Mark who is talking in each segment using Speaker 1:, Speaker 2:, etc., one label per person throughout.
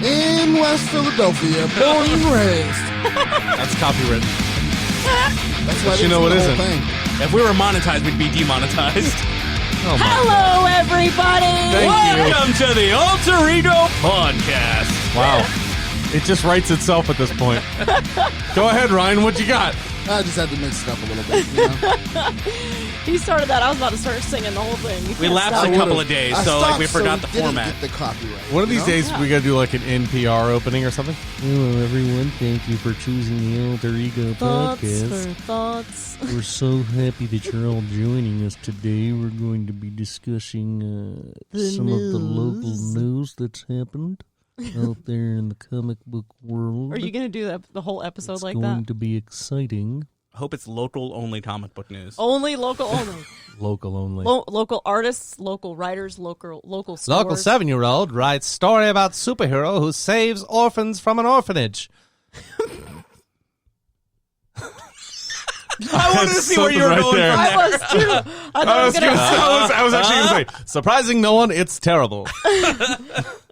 Speaker 1: In West Philadelphia, born and raised.
Speaker 2: That's copywritten.
Speaker 1: That's why
Speaker 2: you know it isn't.
Speaker 1: thing.
Speaker 3: If we were monetized, we'd be demonetized.
Speaker 2: Oh my
Speaker 4: Hello, everybody.
Speaker 3: Welcome to the Alter Ego Podcast.
Speaker 2: Wow. It just writes itself at this point. Go ahead, Ryan. What you got?
Speaker 1: I just had to mix it up a little bit, you know?
Speaker 4: He started that. I was about to start singing the whole thing.
Speaker 3: We lapsed a couple of days,
Speaker 1: I
Speaker 3: so like we
Speaker 1: stopped
Speaker 3: forgot
Speaker 1: so
Speaker 3: the
Speaker 1: we didn't
Speaker 3: format.
Speaker 1: Get the copyright.
Speaker 2: One of these
Speaker 1: you know?
Speaker 2: days, we got to do like an NPR opening or something.
Speaker 5: Hello, everyone. Thank you for choosing the Alter Ego podcast.
Speaker 4: For thoughts.
Speaker 5: We're so happy that you're all joining us today. We're going to be discussing some of the local news that's happened out there in the comic book world.
Speaker 4: Are you going to do the whole episode
Speaker 5: it's
Speaker 4: like
Speaker 5: going
Speaker 4: that?
Speaker 5: to be exciting.
Speaker 3: I hope it's local only comic book news.
Speaker 4: Only local only.
Speaker 5: Local only.
Speaker 4: Local artists, local writers, local stores.
Speaker 5: Local 7-year-old writes story about superhero who saves orphans from an orphanage.
Speaker 3: I wanted to see where you were
Speaker 2: Something
Speaker 3: going
Speaker 2: right
Speaker 3: from
Speaker 4: I
Speaker 3: there.
Speaker 4: was too. I thought I was gonna.
Speaker 2: I was actually going to say, surprising no one, it's terrible.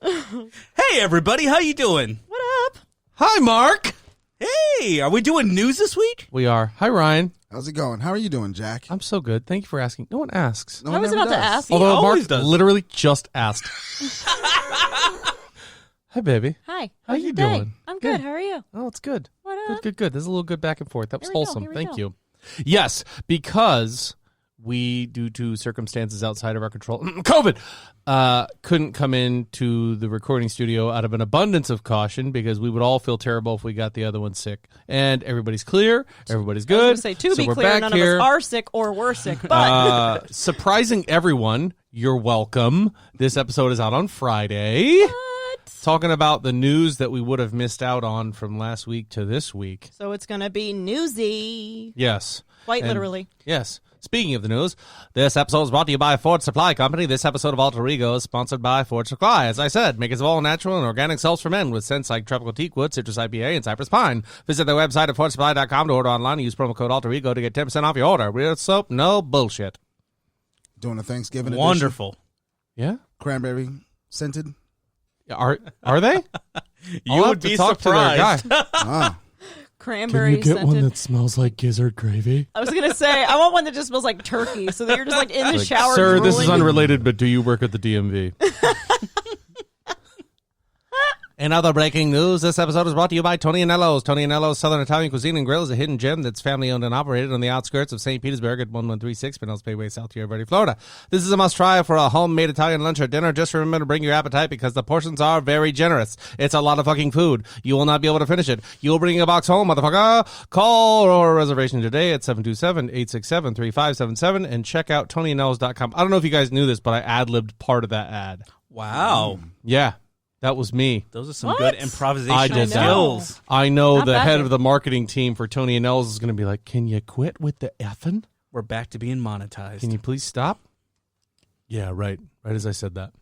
Speaker 3: Hey, everybody. How you doing?
Speaker 4: What up?
Speaker 2: Hi, Mark.
Speaker 3: Hey, are we doing news this week?
Speaker 2: We are. Hi, Ryan.
Speaker 1: How's it going? How are you doing, Jack?
Speaker 2: I'm so good. Thank you for asking. No one asks.
Speaker 1: No
Speaker 4: I
Speaker 1: one
Speaker 4: was
Speaker 1: ever
Speaker 4: about to
Speaker 1: does.
Speaker 4: ask.
Speaker 2: Although Mark
Speaker 3: always does.
Speaker 2: literally just asked. Hi, baby.
Speaker 4: Hi.
Speaker 2: How
Speaker 4: How's
Speaker 2: you
Speaker 4: your day?
Speaker 2: doing?
Speaker 4: I'm good. How are you?
Speaker 2: Oh, it's good.
Speaker 4: What up?
Speaker 2: Good. There's a little good back and forth. That was
Speaker 4: Here we go,
Speaker 2: wholesome.
Speaker 4: here we
Speaker 2: Thank
Speaker 4: go.
Speaker 2: you. Yes, because we, due to circumstances outside of our control, COVID, couldn't come into the recording studio out of an abundance of caution because we would all feel terrible if we got the other one sick. And everybody's clear. Everybody's
Speaker 4: I was
Speaker 2: good.
Speaker 4: gonna say, to
Speaker 2: so
Speaker 4: be
Speaker 2: we're
Speaker 4: clear,
Speaker 2: back
Speaker 4: none
Speaker 2: here.
Speaker 4: of us are sick or were sick, but
Speaker 2: Surprising everyone, you're welcome. This episode is out on Friday. Talking about the news that we would have missed out on from last week to this week.
Speaker 4: so it's gonna be newsy,
Speaker 2: Yes.
Speaker 4: quite
Speaker 2: And-
Speaker 4: literally.
Speaker 2: Yes. Speaking of the news, this episode is brought to you by Ford Supply Company. This episode of Alter Ego is sponsored by Ford Supply. As I said, makers of all natural and organic salts for men with scents like tropical teakwood, citrus IPA, and cypress pine. Visit their website at FordSupply.com to order online and use promo code Alter Ego to get 10% off your order. Real soap, no bullshit.
Speaker 1: Doing a Thanksgiving edition.
Speaker 3: Wonderful.
Speaker 2: Yeah?
Speaker 1: Cranberry scented.
Speaker 2: Are they?
Speaker 3: You
Speaker 2: I'll have
Speaker 3: would
Speaker 2: to
Speaker 3: be
Speaker 2: talk to their guy.
Speaker 3: surprised.
Speaker 1: Ah,
Speaker 4: Cranberry scented.
Speaker 5: smells like gizzard gravy?
Speaker 4: I was gonna say I want one that just smells like turkey, so that you're just like in the shower.
Speaker 2: Sir, this is
Speaker 4: drooling.
Speaker 2: unrelated, but do you work at the DMV? In other breaking news, this episode is brought to you by Tony Anello's. Tony Anello's Southern Italian Cuisine and Grill is a hidden gem that's family-owned and operated on the outskirts of St. Petersburg at 1136 Pinellas Bay Way, South Valley, Florida. This is a must-try for a homemade Italian lunch or dinner. Just remember to bring your appetite because the portions are very generous. It's a lot of fucking food. You will not be able to finish it. You will bring a box home, motherfucker. Call or reservation today at 727-867-3577 and check out TonyAnellos.com. I don't know if you guys knew this, but I ad-libbed part of that ad.
Speaker 3: Wow.
Speaker 2: Yeah, that was me.
Speaker 3: Those are some
Speaker 4: What?
Speaker 3: good improvisation
Speaker 2: I did that.
Speaker 3: skills.
Speaker 2: I know
Speaker 4: Not
Speaker 2: the
Speaker 4: bad,
Speaker 2: head
Speaker 4: dude.
Speaker 2: of the marketing team for Tony and Els is going to be like, can you quit with the effing?
Speaker 3: We're back to being monetized.
Speaker 2: Can you please stop? Yeah, right. Right as I said that.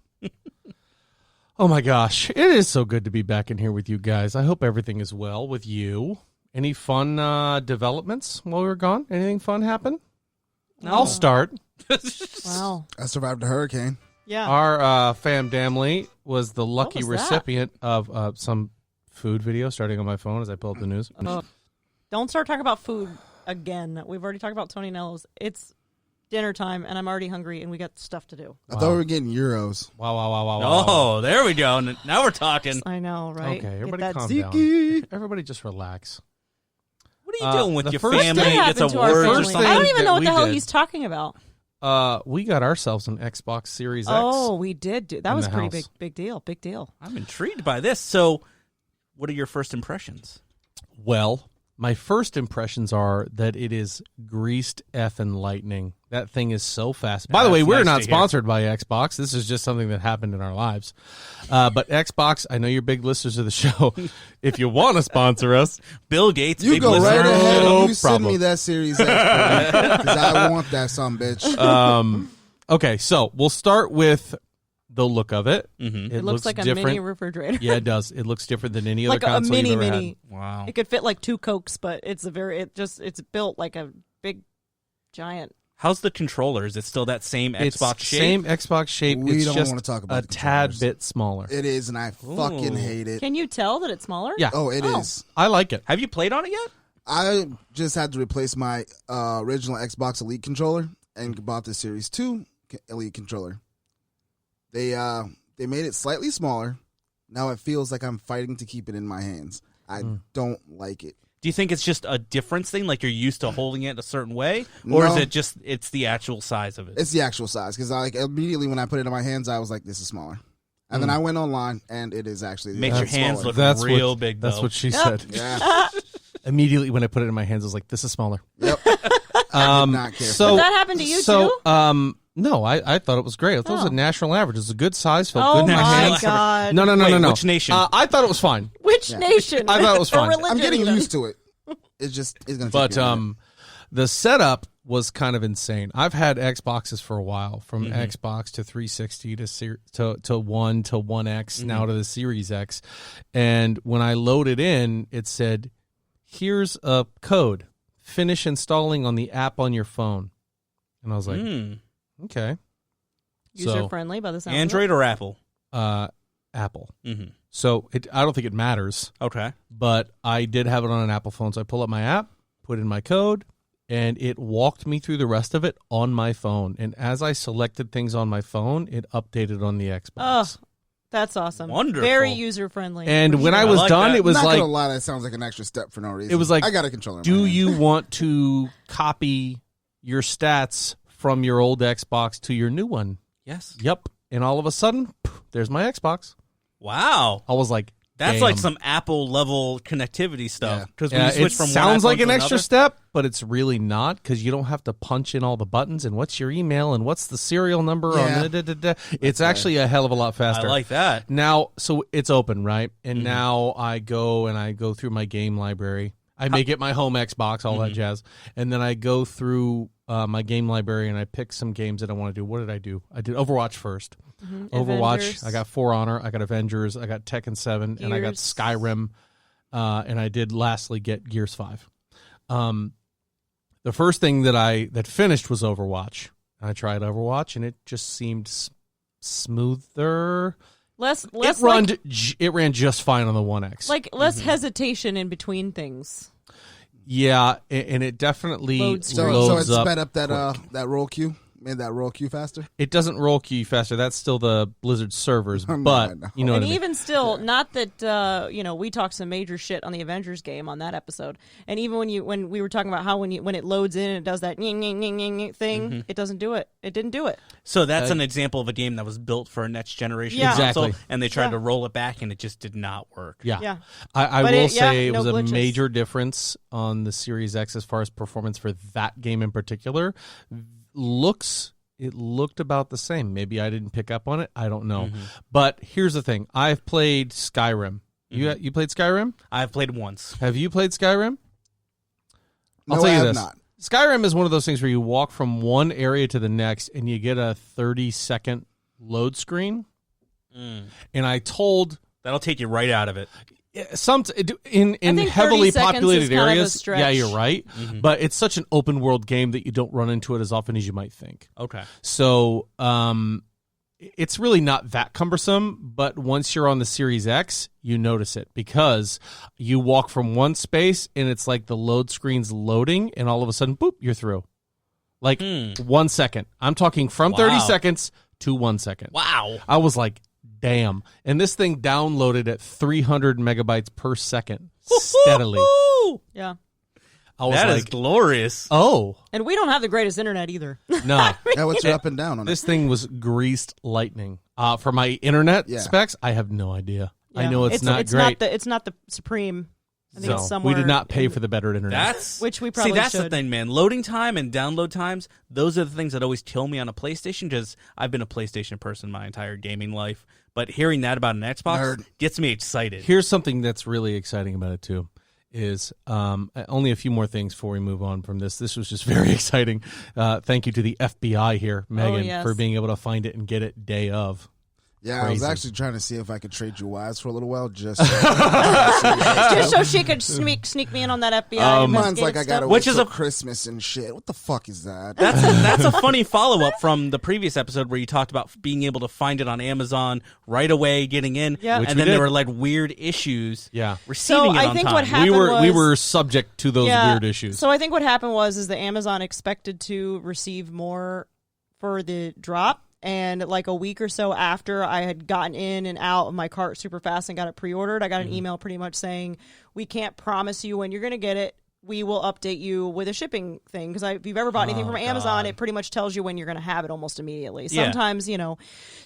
Speaker 2: Oh my gosh. It is so good to be back in here with you guys. I hope everything is well with you. Any fun developments while we were gone? Anything fun happen?
Speaker 4: No.
Speaker 2: I'll start.
Speaker 4: Wow.
Speaker 1: I survived a hurricane.
Speaker 4: Yeah.
Speaker 2: Our family was the lucky
Speaker 4: was that?
Speaker 2: recipient of some food video starting on my phone as I pull up the news.
Speaker 4: Don't start talking about food again. We've already talked about Tony Nello's. It's dinner time, and I'm already hungry, and we got stuff to do.
Speaker 1: I thought we were getting euros.
Speaker 2: Wow.
Speaker 3: Oh, there we go. Now we're talking.
Speaker 4: I know, right?
Speaker 2: Okay,
Speaker 4: Get
Speaker 2: everybody
Speaker 4: that
Speaker 2: calm
Speaker 4: Ziki.
Speaker 2: down. Everybody just relax.
Speaker 3: What are you doing with
Speaker 2: the
Speaker 3: your
Speaker 2: first
Speaker 3: family?
Speaker 2: thing
Speaker 3: Gets
Speaker 4: happened to our
Speaker 3: awards or
Speaker 4: family.
Speaker 3: something?
Speaker 4: I don't even
Speaker 2: that
Speaker 4: know what
Speaker 2: we
Speaker 4: the hell
Speaker 2: did.
Speaker 4: he's talking about.
Speaker 2: We got ourselves an Xbox Series X.
Speaker 4: Oh, we did. That
Speaker 2: in
Speaker 4: was
Speaker 2: the
Speaker 4: pretty
Speaker 2: house.
Speaker 4: big deal. Big deal.
Speaker 3: I'm intrigued by this. So, what are your first impressions?
Speaker 2: Well, my first impressions are that it is greased effing lightning. That thing is so fast. By the way,
Speaker 3: That's
Speaker 2: we're
Speaker 3: nice
Speaker 2: not
Speaker 3: to hear.
Speaker 2: sponsored by Xbox. This is just something that happened in our lives. But Xbox, I know you're big listeners of the show. If you want to sponsor us,
Speaker 3: Bill Gates.
Speaker 1: You
Speaker 3: big
Speaker 1: go
Speaker 3: listener.
Speaker 1: right ahead
Speaker 2: No
Speaker 1: and you send
Speaker 2: problem.
Speaker 1: me that Series X because I want that bitch.
Speaker 2: okay, so we'll start with the look of it.
Speaker 3: Mm-hmm.
Speaker 4: It looks like a
Speaker 2: different.
Speaker 4: mini refrigerator.
Speaker 2: Yeah, it does. It looks different than any other
Speaker 4: like a
Speaker 2: console
Speaker 4: mini
Speaker 2: you've ever
Speaker 4: mini.
Speaker 3: Wow.
Speaker 4: It could fit like 2 Cokes, but it's built like a big, giant
Speaker 3: How's the controller? Is it still that same
Speaker 2: It's
Speaker 3: Xbox shape?
Speaker 2: same Xbox shape.
Speaker 1: We
Speaker 2: it's
Speaker 1: don't
Speaker 2: just
Speaker 1: wanna talk about
Speaker 2: a
Speaker 1: the
Speaker 2: tad
Speaker 1: controllers.
Speaker 2: bit smaller.
Speaker 1: It is, and I fucking
Speaker 3: Ooh.
Speaker 1: hate it.
Speaker 4: Can you tell that it's smaller?
Speaker 2: Yeah.
Speaker 1: Oh, it is.
Speaker 2: I like it.
Speaker 3: Have you played on it yet?
Speaker 1: I just had to replace my original Xbox Elite controller and bought the Series 2 Elite controller. They made it slightly smaller. Now it feels like I'm fighting to keep it in my hands. I don't like it.
Speaker 3: Do you think it's just a difference thing, like you're used to holding it a certain way? Or is
Speaker 1: No.
Speaker 3: it just it's the actual size of it?
Speaker 1: It's the actual size because immediately when I put it in my hands, I was like, "This is smaller." And then I went online, and it is actually
Speaker 3: Makes your hands
Speaker 1: smaller.
Speaker 3: look real big, though.
Speaker 2: That's what she said.
Speaker 1: Yeah.
Speaker 2: Immediately when I put it in my hands, I was like, "This is smaller."
Speaker 1: Yep. I did not care.
Speaker 2: So
Speaker 4: Did that happen to you
Speaker 2: so,
Speaker 4: too?
Speaker 2: No, I thought it was great. I thought it was a national average. It was a good size, felt
Speaker 4: Oh
Speaker 2: good in my
Speaker 4: my
Speaker 2: hands.
Speaker 4: god!
Speaker 2: No.
Speaker 3: Wait,
Speaker 2: no.
Speaker 3: which nation?
Speaker 2: I thought it was fine.
Speaker 4: Which nation?
Speaker 2: I thought it was
Speaker 4: Or
Speaker 2: fine.
Speaker 4: religion
Speaker 1: I'm getting
Speaker 4: even?
Speaker 1: used to it. It's going to take
Speaker 2: But
Speaker 1: me a minute.
Speaker 2: the setup was kind of insane. I've had Xboxes for a while, from Xbox to 360 to 1 to 1X, now to the Series X. And when I loaded in, it said, "Here's a code. Finish installing on the app on your phone." And I was like, okay.
Speaker 4: User friendly by the sound.
Speaker 3: Android or Apple?
Speaker 2: Apple.
Speaker 3: Mm-hmm.
Speaker 2: So I don't think it matters,
Speaker 3: Okay.
Speaker 2: but I did have it on an Apple phone. So I pull up my app, put in my code, and it walked me through the rest of it on my phone. And as I selected things on my phone, it updated on the Xbox.
Speaker 4: Oh, that's awesome.
Speaker 3: Wonderful.
Speaker 4: Very user friendly.
Speaker 2: And when I was
Speaker 3: like
Speaker 2: done,
Speaker 3: that.
Speaker 2: it was
Speaker 1: Not
Speaker 2: like,
Speaker 1: gonna lie, that sounds like an extra step for no reason.
Speaker 2: It was like,
Speaker 1: I got a controller. in my
Speaker 2: do
Speaker 1: hand.
Speaker 2: you want to copy your stats from your old Xbox to your new one?
Speaker 3: Yes.
Speaker 2: Yep. And all of a sudden, there's my Xbox.
Speaker 3: Wow.
Speaker 2: I was like,
Speaker 3: That's
Speaker 2: damn.
Speaker 3: like some Apple level connectivity stuff. Because when
Speaker 2: Yeah,
Speaker 3: you switch
Speaker 2: it
Speaker 3: from one
Speaker 2: sounds
Speaker 3: iPhone
Speaker 2: like
Speaker 3: to
Speaker 2: an extra
Speaker 3: another-
Speaker 2: step, but it's really not, because you don't have to punch in all the buttons and what's your email and what's the serial number
Speaker 1: Yeah.
Speaker 2: on the It's actually a hell of a lot
Speaker 3: I
Speaker 2: faster.
Speaker 3: like that.
Speaker 2: Now, so it's open, right? And now I go through my game library. I make it my home Xbox, all that jazz. And then I go through my game library and I pick some games that I want to do. What did I do? I did Overwatch first. Overwatch.
Speaker 4: Avengers.
Speaker 2: I got For Honor. I got Avengers. I got Tekken 7. And I got
Speaker 4: Gears.
Speaker 2: Skyrim. And I did lastly get Gears 5. The first thing that finished was Overwatch. I tried Overwatch and it just seemed smoother.
Speaker 4: less
Speaker 2: It ran just fine on the 1X.
Speaker 4: like less hesitation in between things.
Speaker 2: Yeah, and it definitely
Speaker 4: Loads
Speaker 1: So
Speaker 2: loads
Speaker 1: it
Speaker 2: up.
Speaker 1: sped up that roll queue, made that roll queue faster.
Speaker 2: It doesn't roll queue faster. That's still the Blizzard servers,
Speaker 1: I
Speaker 2: but
Speaker 1: know.
Speaker 2: you know what
Speaker 4: And
Speaker 2: I mean.
Speaker 4: even still, not that we talked some major shit on the Avengers game on that episode. And even when we were talking about how when it loads in and it does that nying, nying, nying, nying thing, it doesn't do it. It didn't do it.
Speaker 3: So that's an example of a game that was built for a next generation
Speaker 4: Yeah.
Speaker 3: console,
Speaker 2: Exactly.
Speaker 3: and they tried
Speaker 4: Yeah.
Speaker 3: to roll it back, and it just did not work.
Speaker 2: Yeah,
Speaker 4: Yeah.
Speaker 2: I
Speaker 4: But
Speaker 2: will
Speaker 4: it- yeah,
Speaker 2: say it
Speaker 4: no
Speaker 2: was a
Speaker 4: glitches.
Speaker 2: major difference on the Series X as far as performance for that game in particular. It looked about the same. Maybe I didn't pick up on it. I don't know. But here's the thing: I've played Skyrim. You played Skyrim?
Speaker 3: I've played once.
Speaker 2: Have you played Skyrim? I'll
Speaker 1: No,
Speaker 2: tell
Speaker 1: I
Speaker 2: you
Speaker 1: have
Speaker 2: this.
Speaker 1: not.
Speaker 2: Skyrim is one of those things where you walk from one area to the next and you get a 30-second load screen. And I told
Speaker 3: That'll take you right out of it.
Speaker 2: in
Speaker 4: think 30
Speaker 2: heavily
Speaker 4: seconds
Speaker 2: populated
Speaker 4: is kind of a
Speaker 2: areas,
Speaker 4: stretch.
Speaker 2: yeah, you're right. But it's such an open world game that you don't run into it as often as you might think.
Speaker 3: Okay.
Speaker 2: So it's really not that cumbersome, but once you're on the Series X, you notice it because you walk from one space and it's like the load screen's loading and all of a sudden, boop, you're through. Like 1 second. I'm talking from 30
Speaker 3: Wow.
Speaker 2: seconds to 1 second.
Speaker 3: Wow.
Speaker 2: I was like, damn. And this thing downloaded at 300 megabytes per second steadily.
Speaker 3: Woo!
Speaker 4: Yeah.
Speaker 2: I was
Speaker 3: That is
Speaker 2: like,
Speaker 3: glorious.
Speaker 2: oh,
Speaker 4: And we don't have the greatest internet either.
Speaker 2: no.
Speaker 1: Yeah, what's your up and down on
Speaker 2: This
Speaker 1: it?
Speaker 2: thing was greased lightning. For my internet
Speaker 1: Yeah.
Speaker 2: specs, I have no idea. I
Speaker 4: Yeah.
Speaker 2: know it's not great.
Speaker 4: It's not the supreme. I think
Speaker 2: So,
Speaker 4: it's somewhere.
Speaker 2: we did not pay for the better internet.
Speaker 3: That's
Speaker 4: Which we probably
Speaker 3: see. That's the
Speaker 4: should.
Speaker 3: thing, man. Loading time and download times; those are the things that always kill me on a PlayStation. Because I've been a PlayStation person my entire gaming life. But hearing that about an Xbox
Speaker 1: Nerd.
Speaker 3: gets me excited.
Speaker 2: Here's something that's really exciting about it too. Is only a few more things before we move on from this. This was just very exciting. Thank you to the FBI here, Megan,
Speaker 4: yes.
Speaker 2: for being able to find it and get it day of.
Speaker 1: Yeah, I was
Speaker 2: Crazy.
Speaker 1: actually trying to see if I could trade you wives for a little while, just
Speaker 4: Just so she could sneak me in on that FBI
Speaker 1: Mine's
Speaker 4: investigative
Speaker 1: like I gotta
Speaker 4: stuff.
Speaker 1: wait
Speaker 3: Which is
Speaker 1: till
Speaker 3: a-
Speaker 1: Christmas and shit. What the fuck is that?
Speaker 3: That's a funny follow-up from the previous episode where you talked about being able to find it on Amazon right away, getting in,
Speaker 4: Yeah.
Speaker 2: Which
Speaker 3: and
Speaker 2: we
Speaker 3: then there
Speaker 2: did.
Speaker 3: were like weird issues
Speaker 2: Yeah.
Speaker 3: receiving
Speaker 4: So
Speaker 3: it
Speaker 4: I
Speaker 3: on
Speaker 4: think
Speaker 3: time.
Speaker 4: what happened
Speaker 2: We
Speaker 4: was-
Speaker 2: were subject to those weird issues.
Speaker 4: So I think what happened was that Amazon expected to receive more for the drop. And like a week or so after I had gotten in and out of my cart super fast and got it pre-ordered, I got an email pretty much saying, we can't promise you when you're going to get it. We will update you with a shipping thing. Because if you've ever bought anything from Amazon, it pretty much tells you when you're going to have it almost immediately.
Speaker 3: Yeah.
Speaker 4: Sometimes,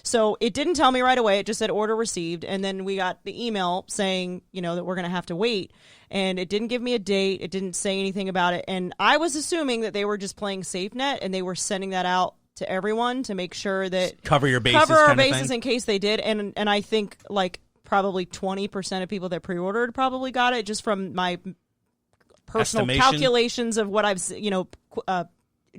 Speaker 4: so it didn't tell me right away. It just said order received. And then we got the email saying, that we're going to have to wait. And it didn't give me a date. It didn't say anything about it. And I was assuming that they were just playing SafeNet and they were sending that out to everyone to make sure that
Speaker 3: cover your bases,
Speaker 4: cover our
Speaker 3: kind of
Speaker 4: bases
Speaker 3: thing.
Speaker 4: in case they did. And I think like probably 20% of people that pre-ordered probably got it just from my personal
Speaker 3: Estimation.
Speaker 4: calculations of what I've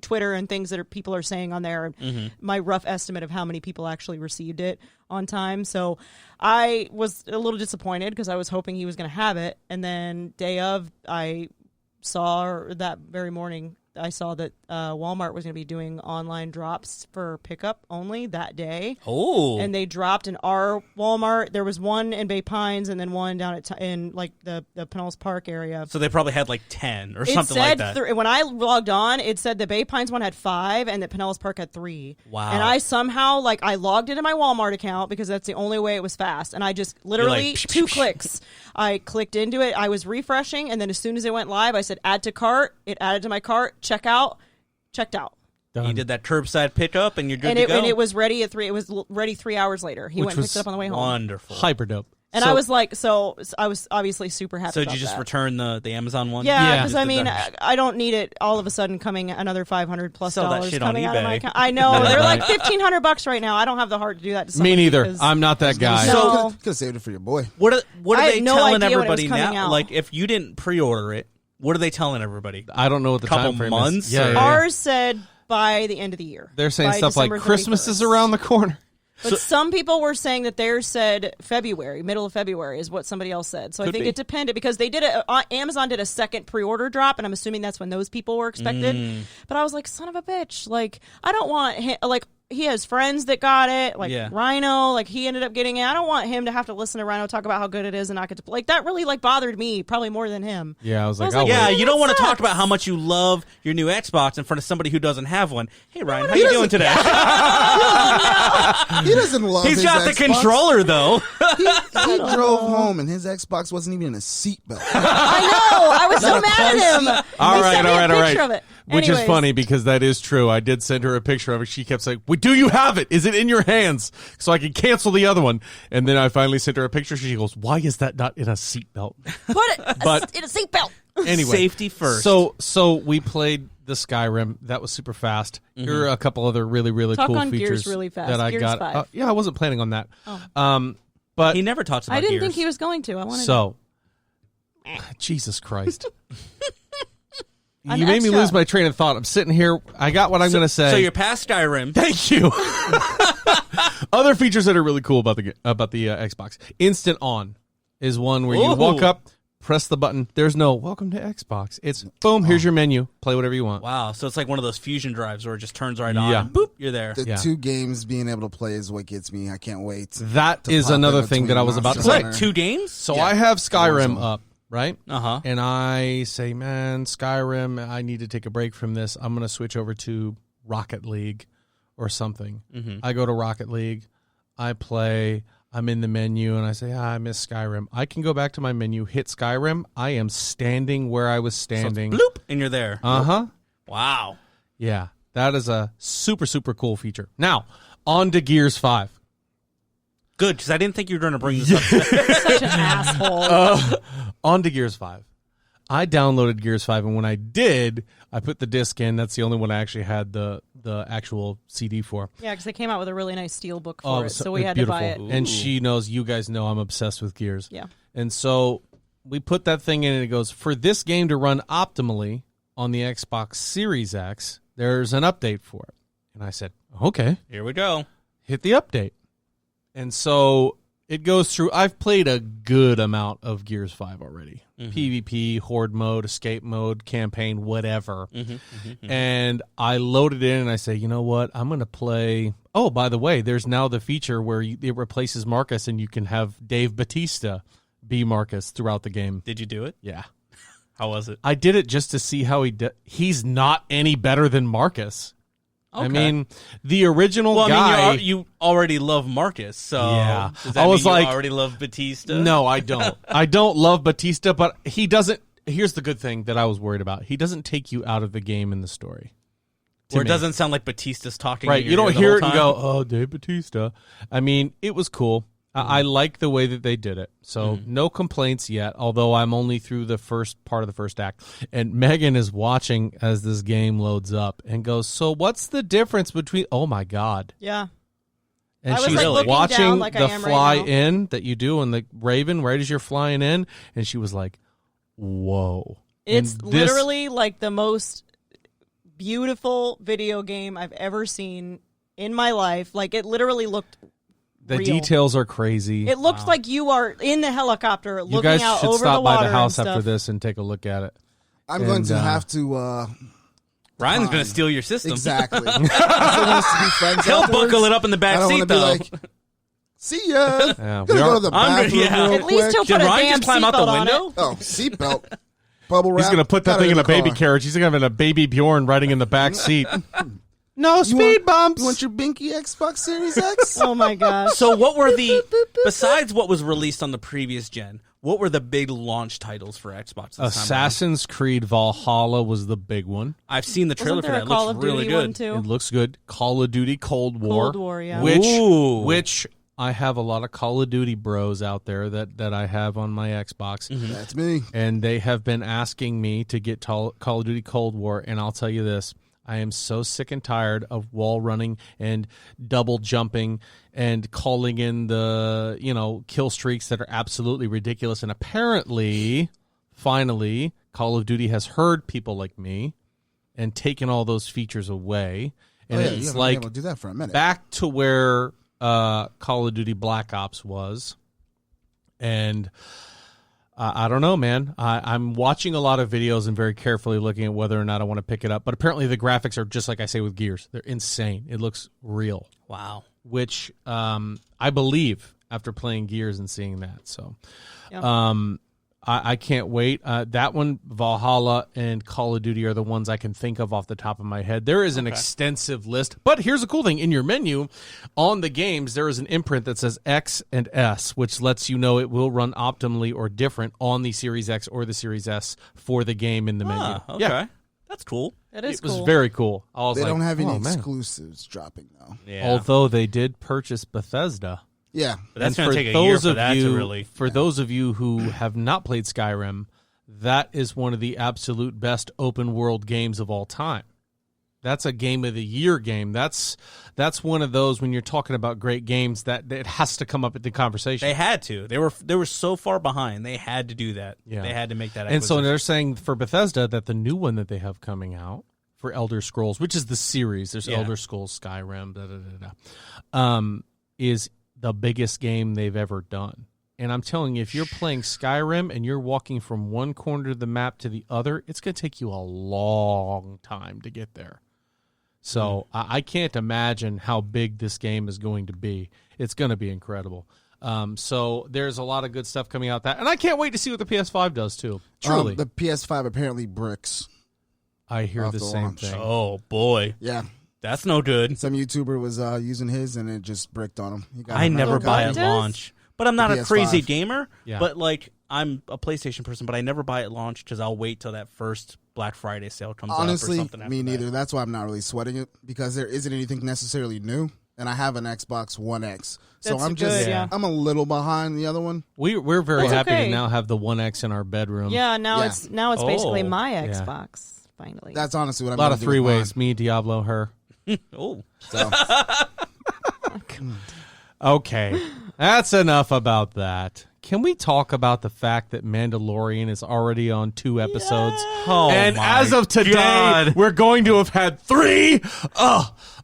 Speaker 4: Twitter and things that people are saying on there, and
Speaker 3: Mm-hmm.
Speaker 4: my rough estimate of how many people actually received it on time. So I was a little disappointed because I was hoping he was going to have it. And then day of, I saw that very morning, I saw that Walmart was going to be doing online drops for pickup only that day.
Speaker 3: Oh,
Speaker 4: And they dropped in our Walmart. There was one in Bay Pines and then one down in like the Pinellas Park area.
Speaker 3: so they probably had like 10 or
Speaker 4: It
Speaker 3: something
Speaker 4: said
Speaker 3: like that.
Speaker 4: when I logged on, it said the Bay Pines one had 5 and the Pinellas Park had 3.
Speaker 3: Wow.
Speaker 4: And I somehow I logged into my Walmart account because that's the only way it was fast. And I just literally
Speaker 3: like,
Speaker 4: 2 clicks. I clicked into it. I was refreshing, and then as soon as it went live, I said add to cart. It added to my cart. Check out. Checked out.
Speaker 3: You did that curbside pickup, and you're good
Speaker 4: And
Speaker 3: to
Speaker 4: it
Speaker 3: go.
Speaker 4: and it was ready at 3. It was ready 3 hours later. He went and picked it up on the way home.
Speaker 3: Wonderful.
Speaker 2: Hyper dope.
Speaker 4: And I was like, so I was obviously super happy.
Speaker 3: So did
Speaker 4: about
Speaker 3: you just
Speaker 4: that.
Speaker 3: return the Amazon one?
Speaker 4: Yeah,
Speaker 2: Yeah.
Speaker 4: because
Speaker 3: Just
Speaker 4: I
Speaker 3: did
Speaker 4: mean,
Speaker 3: that.
Speaker 4: I don't need it all of a sudden coming another $500 plus
Speaker 3: Sell that
Speaker 4: dollars
Speaker 3: shit on
Speaker 4: coming out of my
Speaker 3: eBay.
Speaker 4: account. I know they're like $1,500 right now. I don't have the heart to do that to somebody.
Speaker 2: Me neither.
Speaker 4: because-
Speaker 2: I'm not that guy.
Speaker 4: So-
Speaker 1: Could have saved it for your boy.
Speaker 3: What are
Speaker 4: I had
Speaker 3: they
Speaker 4: no
Speaker 3: telling
Speaker 4: idea when it was
Speaker 3: everybody
Speaker 4: coming
Speaker 3: now?
Speaker 4: out.
Speaker 3: Like, if you didn't pre-order it, what are they telling everybody?
Speaker 2: I don't know what the
Speaker 3: Couple
Speaker 2: time frame
Speaker 3: months
Speaker 2: is. Yeah,
Speaker 3: or-
Speaker 2: yeah, yeah.
Speaker 4: Ours said by the end of the year.
Speaker 2: They're saying
Speaker 4: by
Speaker 2: stuff like
Speaker 4: December
Speaker 2: Christmas
Speaker 4: 31st.
Speaker 2: is around the corner.
Speaker 4: But some people were saying that theirs said February, middle of February is what somebody else said. So I
Speaker 3: Could
Speaker 4: think
Speaker 3: be.
Speaker 4: it depended because they did Amazon did a second pre-order drop, and I'm assuming that's when those people were expected. But I was like, son of a bitch, like I don't want him, like he has friends that got it, like
Speaker 3: Yeah.
Speaker 4: Rhino, like he ended up getting it. I don't want him to have to listen to Rhino talk about how good it is and not get to like that. Really like bothered me probably more than him.
Speaker 2: Yeah, I was
Speaker 4: I
Speaker 2: like,
Speaker 4: was
Speaker 2: oh,
Speaker 4: like,
Speaker 3: Yeah,
Speaker 2: wait.
Speaker 3: you don't
Speaker 4: that
Speaker 3: want to talk
Speaker 4: sucks.
Speaker 3: about how much you love your new Xbox in front of somebody who doesn't have one. Hey, Ryan, how you doing today?
Speaker 1: He doesn't love
Speaker 3: He's
Speaker 1: his
Speaker 3: got the
Speaker 1: Xbox.
Speaker 3: controller, though.
Speaker 1: He drove home and his Xbox wasn't even in a seatbelt.
Speaker 4: I know. I was so mad at him.
Speaker 2: All
Speaker 4: He
Speaker 2: right,
Speaker 4: sent me
Speaker 2: all
Speaker 4: a
Speaker 2: right, all right.
Speaker 4: picture of it.
Speaker 2: Which is
Speaker 4: Anyways.
Speaker 2: funny because that is true. I did send her a picture of it. She kept saying, "Well, do you have it? Is it in your hands?" So I can cancel the other one. And then I finally sent her a picture. She goes, "Why is that not in a seatbelt?"
Speaker 4: Put it
Speaker 2: But-
Speaker 4: in a seatbelt.
Speaker 2: Anyway,
Speaker 3: Safety first.
Speaker 2: So we played the Skyrim. That was super fast. Here are a couple other really, really
Speaker 4: Talk
Speaker 2: cool
Speaker 4: on Gears
Speaker 2: features
Speaker 4: really fast.
Speaker 2: that I
Speaker 4: Gears
Speaker 2: got.
Speaker 4: 5.
Speaker 2: Yeah, I wasn't planning on that. But
Speaker 3: He never talks about
Speaker 4: I didn't
Speaker 3: Gears.
Speaker 4: think he was going to. I wanted
Speaker 2: so, Jesus Christ.
Speaker 4: An
Speaker 2: You made me
Speaker 4: extra.
Speaker 2: lose my train of thought. I'm sitting here. I got what I'm going to say.
Speaker 3: So you're past Skyrim.
Speaker 2: Thank you. Other features that are really cool about the Xbox. Instant On is one where you
Speaker 3: Ooh.
Speaker 2: walk up, press the button. There's no welcome to Xbox. It's boom, here's your menu. Play whatever you want.
Speaker 3: Wow, so it's like one of those fusion drives where it just turns right on.
Speaker 2: Yeah.
Speaker 3: And boop, you're there.
Speaker 1: The
Speaker 2: Yeah.
Speaker 1: 2 games being able to play is what gets me. I can't wait.
Speaker 2: That
Speaker 1: to
Speaker 2: is
Speaker 1: pop in
Speaker 2: another thing that I was
Speaker 1: between
Speaker 2: about to
Speaker 1: Monster
Speaker 2: say.
Speaker 1: Hunter.
Speaker 3: 2 games?
Speaker 2: So
Speaker 1: Yeah.
Speaker 2: I have Skyrim
Speaker 1: Warzone.
Speaker 2: up, right?
Speaker 3: Uh-huh.
Speaker 2: And I say, man, Skyrim, I need to take a break from this. I'm going to switch over to Rocket League or something. I go to Rocket League. I play. I'm in the menu, and I say, I miss Skyrim. I can go back to my menu, hit Skyrim. I am standing where I was
Speaker 3: So it's
Speaker 2: standing.
Speaker 3: bloop, and you're there.
Speaker 2: Uh-huh.
Speaker 3: Wow.
Speaker 2: Yeah, that is a super, super cool feature. Now, on to Gears 5.
Speaker 3: Good, because I didn't think you were going to bring this up.
Speaker 4: such an asshole.
Speaker 2: On to Gears 5. I downloaded Gears 5, and when I did, I put the disc in. That's the only one I actually had the actual CD for.
Speaker 4: Yeah, because they came out with a really nice steel book
Speaker 2: Oh,
Speaker 4: for it, so we
Speaker 2: it's
Speaker 4: had
Speaker 2: beautiful.
Speaker 4: to buy it.
Speaker 2: And she knows, you guys know I'm obsessed with Gears.
Speaker 4: Yeah.
Speaker 2: And so we put that thing in, and it goes, for this game to run optimally on the Xbox Series X, there's an update for it. And I said, okay,
Speaker 3: Here we go.
Speaker 2: hit the update. And so it goes through. I've played a good amount of Gears 5 already. PvP, horde mode, escape mode, campaign, whatever. And I load it in and I say, you know what? I'm going to play. Oh, by the way, there's now the feature where it replaces Marcus and you can have Dave Bautista be Marcus throughout the game.
Speaker 3: Did you do it?
Speaker 2: Yeah.
Speaker 3: How was it?
Speaker 2: I did it just to see how he's not any better than Marcus.
Speaker 3: Okay.
Speaker 2: I mean, the original
Speaker 3: Well,
Speaker 2: guy.
Speaker 3: I mean, you already love Marcus, so
Speaker 2: Yeah.
Speaker 3: does that
Speaker 2: I
Speaker 3: mean
Speaker 2: was
Speaker 3: you
Speaker 2: like-
Speaker 3: already love Batista?
Speaker 2: No, I don't. I don't love Batista, but he doesn't. Here's the good thing that I was worried about. He doesn't take you out of the game in the story. to
Speaker 3: Where it
Speaker 2: me.
Speaker 3: doesn't sound like Batista's talking.
Speaker 2: Right.
Speaker 3: in
Speaker 2: You
Speaker 3: your
Speaker 2: don't
Speaker 3: ear
Speaker 2: hear
Speaker 3: the
Speaker 2: it and
Speaker 3: whole
Speaker 2: go,
Speaker 3: time.
Speaker 2: oh, Dave Bautista. I mean, it was cool. I like the way that they did it. So no complaints yet, although I'm only through the first part of the first act. And Megan is watching as this game loads up and goes, so what's the difference between, oh my God.
Speaker 4: Yeah.
Speaker 2: And
Speaker 4: I was,
Speaker 2: she's
Speaker 4: like, looking
Speaker 2: watching
Speaker 4: down like I
Speaker 2: the
Speaker 4: am right
Speaker 2: fly
Speaker 4: now.
Speaker 2: in that you do on the Raven right as you're flying in. And she was like, whoa.
Speaker 4: It's
Speaker 2: And this-
Speaker 4: literally like the most beautiful video game I've ever seen in my life. Like, it literally looked
Speaker 2: the
Speaker 4: real.
Speaker 2: details are crazy.
Speaker 4: It looks like you are in the helicopter
Speaker 2: You
Speaker 4: looking
Speaker 2: guys
Speaker 4: out
Speaker 2: should
Speaker 4: over
Speaker 2: stop
Speaker 4: the
Speaker 2: by
Speaker 4: water
Speaker 2: the house
Speaker 4: and
Speaker 2: after
Speaker 4: stuff.
Speaker 2: this and take a look at it.
Speaker 1: I'm going
Speaker 2: And,
Speaker 1: to have to.
Speaker 3: Ryan's
Speaker 1: Fine.
Speaker 3: going to steal your system.
Speaker 1: Exactly. He still wants to be friends
Speaker 3: He'll
Speaker 1: afterwards.
Speaker 3: buckle it up in the
Speaker 1: I
Speaker 3: back
Speaker 1: don't
Speaker 3: seat,
Speaker 1: want to be
Speaker 3: though.
Speaker 1: like, see ya.
Speaker 2: Yeah,
Speaker 1: Gonna
Speaker 2: we
Speaker 1: go
Speaker 2: are-
Speaker 1: to the
Speaker 3: I'm
Speaker 1: bathroom
Speaker 3: gonna- yeah.
Speaker 1: real
Speaker 4: At least
Speaker 1: quick.
Speaker 4: he'll
Speaker 3: Should
Speaker 4: put a
Speaker 3: Ryan
Speaker 4: damn
Speaker 3: just climb out the
Speaker 4: seatbelt on
Speaker 3: window?
Speaker 4: it.
Speaker 1: Oh, seatbelt. Bubble wrap.
Speaker 2: He's going to put that
Speaker 1: Got
Speaker 2: thing
Speaker 1: it
Speaker 2: in a
Speaker 1: the
Speaker 2: baby
Speaker 1: car.
Speaker 2: carriage. He's going to have a baby Bjorn riding in the back seat. No
Speaker 1: You
Speaker 2: speed
Speaker 1: want-
Speaker 2: bumps.
Speaker 1: You want your binky Xbox Series X?
Speaker 4: Oh my gosh.
Speaker 3: So what were the, besides what was released on the previous gen, what were the big launch titles for Xbox this time around?
Speaker 2: Assassin's Creed Valhalla was the big one.
Speaker 3: I've seen the trailer
Speaker 4: Wasn't
Speaker 3: for
Speaker 4: there
Speaker 3: that.
Speaker 4: a
Speaker 3: It
Speaker 4: Call
Speaker 3: looks
Speaker 4: of
Speaker 3: really
Speaker 4: Duty one
Speaker 3: good.
Speaker 4: too?
Speaker 2: It looks good. Call of Duty Cold War.
Speaker 4: Cold War, yeah.
Speaker 3: Ooh.
Speaker 2: Which I have a lot of Call of Duty bros out there that I have on my Xbox.
Speaker 1: That's me.
Speaker 2: And they have been asking me to get Call of Duty Cold War, and I'll tell you this. I am so sick and tired of wall running and double jumping and calling in the, kill streaks that are absolutely ridiculous. And apparently, finally, Call of Duty has heard people like me and taken all those features away. And
Speaker 1: You
Speaker 2: it's
Speaker 1: haven't been
Speaker 2: like
Speaker 1: able to do that for a minute.
Speaker 2: back to where Call of Duty Black Ops was. And I don't know, man. I'm watching a lot of videos and very carefully looking at whether or not I want to pick it up. But apparently the graphics are just like I say with Gears. They're insane. It looks real,
Speaker 3: Wow.
Speaker 2: which I believe after playing Gears and seeing that. So
Speaker 4: Yeah.
Speaker 2: I can't wait. That one, Valhalla and Call of Duty are the ones I can think of off the top of my head. There is an extensive list. But here's the cool thing. In your menu, on the games, there is an imprint that says X and S, which lets you know it will run optimally or different on the Series X or the Series S for the game in the menu.
Speaker 3: Ah, okay.
Speaker 2: Yeah,
Speaker 3: That's cool.
Speaker 4: That is
Speaker 2: it was
Speaker 4: cool.
Speaker 2: very cool. I was
Speaker 1: They
Speaker 2: like,
Speaker 1: don't have any
Speaker 2: oh, man.
Speaker 1: exclusives dropping though.
Speaker 3: Yeah.
Speaker 2: Although they did purchase Bethesda.
Speaker 1: Yeah.
Speaker 3: But that's
Speaker 2: And
Speaker 3: going to
Speaker 2: for
Speaker 3: take a year
Speaker 2: those
Speaker 3: for
Speaker 2: of
Speaker 3: that
Speaker 2: you,
Speaker 3: to really.
Speaker 2: For those of you who have not played Skyrim, that is one of the absolute best open world games of all time. That's a game of the year game. That's one of those when you're talking about great games that it has to come up at the conversation.
Speaker 3: They had to. They were so far behind. They had to do that.
Speaker 2: Yeah.
Speaker 3: They had to make that.
Speaker 2: And so
Speaker 3: acquisition.
Speaker 2: they're saying for Bethesda that the new one that they have coming out for Elder Scrolls, which is the series, there's
Speaker 3: Yeah.
Speaker 2: Elder Scrolls, Skyrim, is the biggest game they've ever done. And I'm telling you, if you're playing Skyrim and you're walking from one corner of the map to the other, it's going to take you a long time to get there. So I can't imagine how big this game is going to be. It's going to be incredible. So there's a lot of good stuff coming out and I can't wait to see what the PS5 does too. Truly,
Speaker 1: The PS5 apparently bricks.
Speaker 2: I hear
Speaker 1: off
Speaker 2: the
Speaker 1: the
Speaker 2: same
Speaker 1: launch.
Speaker 2: thing.
Speaker 3: Oh boy,
Speaker 1: Yeah.
Speaker 3: that's no good.
Speaker 1: Some YouTuber was using his and it just bricked on him. He got
Speaker 3: I
Speaker 1: another
Speaker 3: never buy
Speaker 1: copy.
Speaker 3: at
Speaker 4: does?
Speaker 3: launch, but I'm not
Speaker 1: The
Speaker 3: a crazy
Speaker 1: PS5.
Speaker 3: gamer.
Speaker 2: Yeah.
Speaker 3: But like, I'm a PlayStation person, but I never buy at launch because I'll wait till that first Black Friday sale comes up or
Speaker 1: Honestly,
Speaker 3: something. After
Speaker 1: me neither.
Speaker 3: That.
Speaker 1: That's why I'm not really sweating it because there isn't anything necessarily new, and I have an Xbox One X, so
Speaker 4: That's
Speaker 1: I'm just
Speaker 4: good, yeah.
Speaker 1: I'm a little behind the other one.
Speaker 2: We're very
Speaker 4: That's
Speaker 2: happy
Speaker 4: okay.
Speaker 2: to now have the One X in our bedroom.
Speaker 4: Yeah, now
Speaker 1: Yeah.
Speaker 4: it's basically
Speaker 3: Oh,
Speaker 4: my
Speaker 2: yeah.
Speaker 4: Xbox finally.
Speaker 1: That's honestly what
Speaker 2: A
Speaker 1: I'm
Speaker 2: lot
Speaker 1: gonna
Speaker 2: of
Speaker 1: do with
Speaker 2: three
Speaker 1: mine.
Speaker 2: ways. Me, Diablo, her.
Speaker 3: Oh,
Speaker 1: So
Speaker 2: Okay, that's enough about that. Can we talk about the fact that Mandalorian is already on 2 episodes?
Speaker 3: Oh,
Speaker 2: and
Speaker 3: my
Speaker 2: as of today,
Speaker 3: God.
Speaker 2: we're going to have had 3.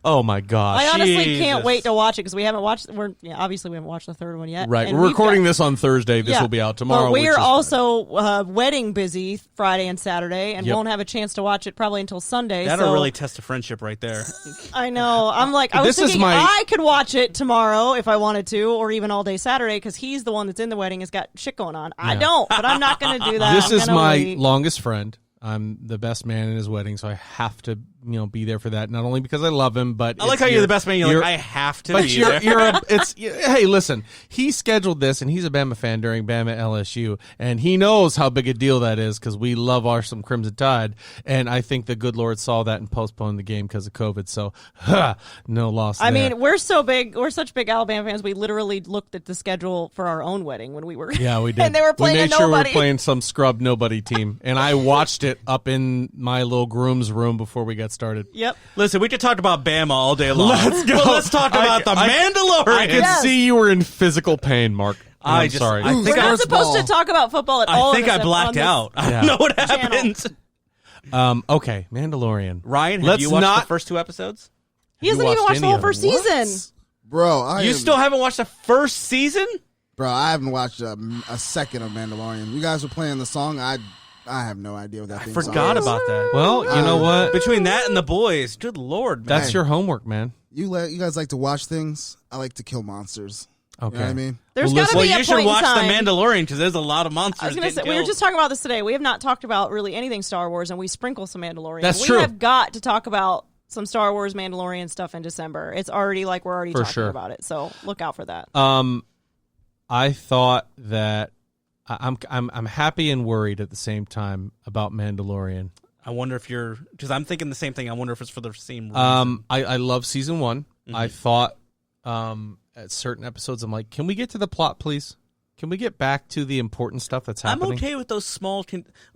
Speaker 2: Oh my gosh.
Speaker 4: I honestly
Speaker 3: Jesus.
Speaker 4: can't wait to watch it because we haven't watched. Obviously we haven't watched the third one yet.
Speaker 2: Right.
Speaker 4: And
Speaker 2: We're
Speaker 4: we've
Speaker 2: recording
Speaker 4: got-
Speaker 2: this on Thursday. This
Speaker 4: Yeah.
Speaker 2: will be out tomorrow.
Speaker 4: But we
Speaker 2: which
Speaker 4: are
Speaker 2: is
Speaker 4: also wedding busy Friday and Saturday, and
Speaker 2: Yep.
Speaker 4: won't have a chance to watch it probably until Sunday.
Speaker 3: That'll
Speaker 4: so
Speaker 3: really test a friendship right there.
Speaker 4: I know. I'm like, I was
Speaker 2: This is
Speaker 4: thinking
Speaker 2: my-
Speaker 4: I could watch it tomorrow if I wanted to, or even all day Saturday, because he's the one that's in the wedding, has got shit going on. I
Speaker 2: Yeah.
Speaker 4: don't, but I'm not going to do that.
Speaker 2: This
Speaker 4: I'm
Speaker 2: is
Speaker 4: gonna
Speaker 2: my
Speaker 4: wait.
Speaker 2: longest friend. I'm the best man in his wedding, so I have to, be there for that. Not only because I love him, but
Speaker 3: I like how you're the best man. You're like, I have to
Speaker 2: But
Speaker 3: be there.
Speaker 2: hey, listen, he scheduled this, and he's a Bama fan during Bama LSU, and he knows how big a deal that is because we love some Crimson Tide, and I think the good Lord saw that and postponed the game because of COVID. So, no loss.
Speaker 4: I
Speaker 2: there.
Speaker 4: mean, we're such big Alabama fans. We literally looked at the schedule for our own wedding when we were.
Speaker 2: yeah, we did.
Speaker 4: And they were playing
Speaker 2: We
Speaker 4: a
Speaker 2: made sure we
Speaker 4: nobody.
Speaker 2: were playing some scrub nobody team, and I watched it up in my little groom's room before we got started.
Speaker 4: Yep.
Speaker 3: Listen, we could talk about Bama all day long.
Speaker 2: Let's go.
Speaker 3: But let's talk about the Mandalorian.
Speaker 2: I could
Speaker 4: Yes.
Speaker 2: see you were in physical pain, Mark. I'm sorry.
Speaker 3: I
Speaker 1: Ooh,
Speaker 3: think
Speaker 4: We're
Speaker 3: I,
Speaker 4: not supposed to talk about football at all.
Speaker 3: I think
Speaker 4: of
Speaker 3: I
Speaker 4: this
Speaker 3: blacked
Speaker 4: on this-
Speaker 3: out. I
Speaker 2: Yeah.
Speaker 3: don't know what
Speaker 4: channel.
Speaker 3: happened.
Speaker 2: Okay, Mandalorian.
Speaker 3: Ryan, have
Speaker 2: Let's
Speaker 3: you watched
Speaker 2: not-
Speaker 3: the first 2 episodes?
Speaker 4: He hasn't
Speaker 2: You
Speaker 4: even
Speaker 2: watched
Speaker 4: watched the
Speaker 2: any
Speaker 4: whole
Speaker 2: of
Speaker 4: first
Speaker 2: it.
Speaker 4: season.
Speaker 1: Bro,
Speaker 3: You still haven't watched the first season?
Speaker 1: Bro, I haven't watched a second of Mandalorian. You guys were playing the song. I have no idea what that
Speaker 3: I
Speaker 1: thing
Speaker 3: forgot
Speaker 1: is.
Speaker 3: about that.
Speaker 2: Well, you know what?
Speaker 3: Between that and the boys, good lord, man.
Speaker 2: That's
Speaker 1: Hey.
Speaker 2: your homework, man.
Speaker 1: You guys like to watch things. I like to kill monsters.
Speaker 2: Okay.
Speaker 1: You know what I mean?
Speaker 4: There's
Speaker 2: Well,
Speaker 4: got to
Speaker 3: Well,
Speaker 4: be a
Speaker 3: you should
Speaker 4: point
Speaker 3: watch
Speaker 4: in time.
Speaker 3: The Mandalorian because there's a lot of monsters.
Speaker 4: I was going to say,
Speaker 3: getting
Speaker 4: we were
Speaker 3: killed.
Speaker 4: just talking about this today. We have not talked about really anything Star Wars, and we sprinkle some Mandalorian.
Speaker 2: That's
Speaker 4: we
Speaker 2: true.
Speaker 4: have got to talk about some Star Wars Mandalorian stuff in December. It's already like we're already
Speaker 2: For
Speaker 4: talking
Speaker 2: sure.
Speaker 4: about it, so look out for that.
Speaker 2: I thought that I'm happy and worried at the same time about Mandalorian.
Speaker 3: I wonder if you're because I'm thinking the same thing. I wonder if it's for the same reason.
Speaker 2: I love season 1. I thought at certain episodes I'm like, can we get to the plot, please? Can we get back to the important stuff that's
Speaker 3: I'm
Speaker 2: happening?
Speaker 3: okay with those small.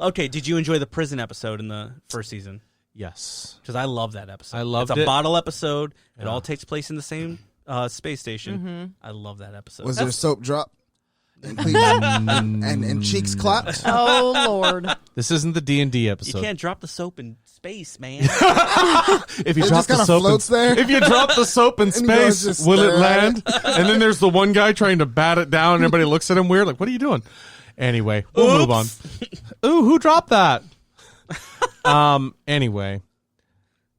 Speaker 3: Okay, did you enjoy the prison episode in the first season?
Speaker 2: Yes.
Speaker 3: Because I love that episode.
Speaker 2: I loved
Speaker 3: It's a
Speaker 2: it.
Speaker 3: bottle episode. It all takes place in the same space station.
Speaker 4: Mm-hmm.
Speaker 3: I love that episode.
Speaker 1: Was there a soap drop? And, and cheeks clapped?
Speaker 4: Oh Lord!
Speaker 2: This isn't the D&D
Speaker 3: you
Speaker 2: episode.
Speaker 3: can't drop the soap in space, man.
Speaker 2: If you
Speaker 1: It
Speaker 2: drop
Speaker 1: just
Speaker 2: the
Speaker 1: kinda
Speaker 2: soap
Speaker 1: floats
Speaker 2: in,
Speaker 1: there.
Speaker 2: If you drop the soap in
Speaker 1: And you guys
Speaker 2: space,
Speaker 1: just
Speaker 2: will it
Speaker 1: stare at
Speaker 2: land? And then there's the one guy trying to bat it down, and everybody looks at him weird, like, "What are you doing?" Anyway, we'll move on. Ooh, who dropped that? Anyway,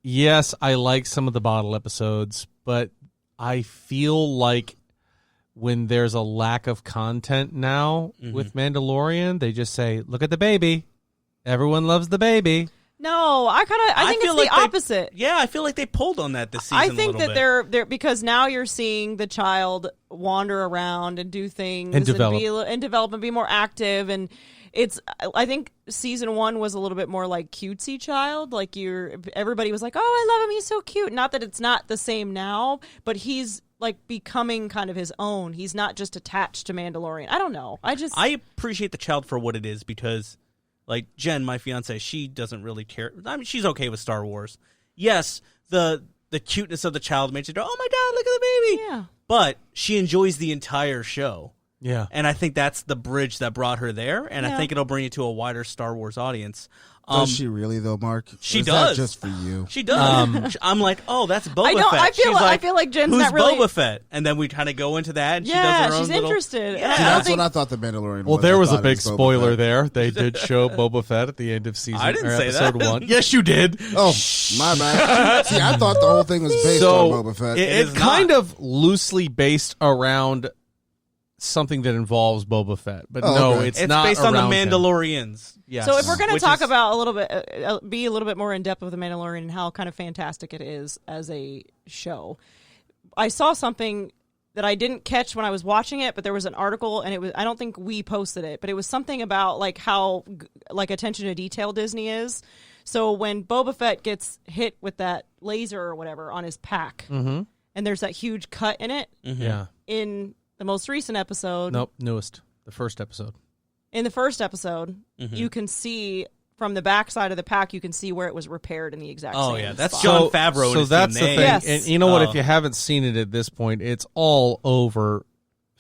Speaker 2: yes, I like some of the bottle episodes, but I feel like when there's a lack of content now with Mandalorian, they just say, "Look at the baby. Everyone loves the baby."
Speaker 4: No, I think
Speaker 3: feel
Speaker 4: it's the
Speaker 3: like they-
Speaker 4: opposite.
Speaker 3: Yeah, I feel like they pulled on that this season.
Speaker 4: I
Speaker 3: a
Speaker 4: think
Speaker 3: little
Speaker 4: that
Speaker 3: bit.
Speaker 4: they're because now you're seeing the child wander around and do things
Speaker 2: And develop.
Speaker 4: and develop and be more active, and it's I think season 1 was a little bit more like cutesy child, like everybody was like, oh, I love him, he's so cute. Not that it's not the same now, but he's like becoming kind of his own. He's not just attached to Mandalorian. I don't know.
Speaker 3: I appreciate the child for what it is because, like Jen, my fiance, she doesn't really care. I mean, she's okay with Star Wars. Yes, the cuteness of the child makes her go, "Oh my god, look at the baby!"
Speaker 4: Yeah.
Speaker 3: But she enjoys the entire show,
Speaker 2: Yeah.
Speaker 3: and I think that's the bridge that brought her there. And I
Speaker 4: Yeah.
Speaker 3: think it'll bring it to a wider Star Wars audience.
Speaker 1: Does she really, though, Mark?
Speaker 3: she
Speaker 1: Or is
Speaker 3: does.
Speaker 1: That just for you?
Speaker 3: She does. I'm like, oh, that's Boba
Speaker 4: I don't-
Speaker 3: Fett.
Speaker 4: I feel
Speaker 3: She's
Speaker 4: like- I
Speaker 3: like,
Speaker 4: feel like Jen's
Speaker 3: who's
Speaker 4: not really-
Speaker 3: Boba Fett? And then we kind of go into that. And she
Speaker 4: Yeah,
Speaker 3: does her own
Speaker 4: she's
Speaker 3: little-
Speaker 4: interested.
Speaker 3: Yeah.
Speaker 1: See,
Speaker 4: I don't
Speaker 1: that's
Speaker 4: think-
Speaker 1: what I thought the Mandalorian
Speaker 2: Well,
Speaker 1: was.
Speaker 2: there
Speaker 1: I
Speaker 2: was a
Speaker 1: thought it
Speaker 2: big
Speaker 1: Boba
Speaker 2: spoiler
Speaker 1: Fett.
Speaker 2: there. They did show Boba Fett at the end of season.
Speaker 3: I didn't
Speaker 2: or
Speaker 3: say
Speaker 2: episode
Speaker 3: that.
Speaker 2: 1. Yes, you did.
Speaker 1: Oh, my bad. See, I thought the whole thing was based
Speaker 2: So
Speaker 1: on Boba Fett.
Speaker 3: It
Speaker 2: It's
Speaker 3: is
Speaker 2: kind
Speaker 3: not.
Speaker 2: of loosely based around something that involves Boba Fett, but
Speaker 1: Oh,
Speaker 2: no,
Speaker 1: okay.
Speaker 2: it's
Speaker 3: It's
Speaker 2: not
Speaker 3: based on the
Speaker 2: around him.
Speaker 3: Mandalorians. Yes.
Speaker 4: So if we're going to
Speaker 3: Which
Speaker 4: talk
Speaker 3: is-
Speaker 4: about a little bit, be a little bit more in depth with the Mandalorian and how kind of fantastic it is as a show, I saw something that I didn't catch when I was watching it, but there was an article, and it was I don't think we posted it, but it was something about like how like attention to detail Disney is. So when Boba Fett gets hit with that laser or whatever on his pack, and there's that huge cut in it
Speaker 2: Yeah.
Speaker 4: in the most recent episode.
Speaker 2: Nope. Newest. The first episode.
Speaker 4: In the first episode, you can see from the backside of the pack, you can see where it was repaired in the exact
Speaker 3: Oh,
Speaker 4: same
Speaker 3: yeah, that's
Speaker 4: spot.
Speaker 3: John Favreau and
Speaker 2: So
Speaker 3: his
Speaker 2: that's the
Speaker 3: team.
Speaker 2: thing.
Speaker 3: They-
Speaker 4: Yes.
Speaker 2: And you know what?
Speaker 3: Oh.
Speaker 2: If you haven't seen it at this point, it's all over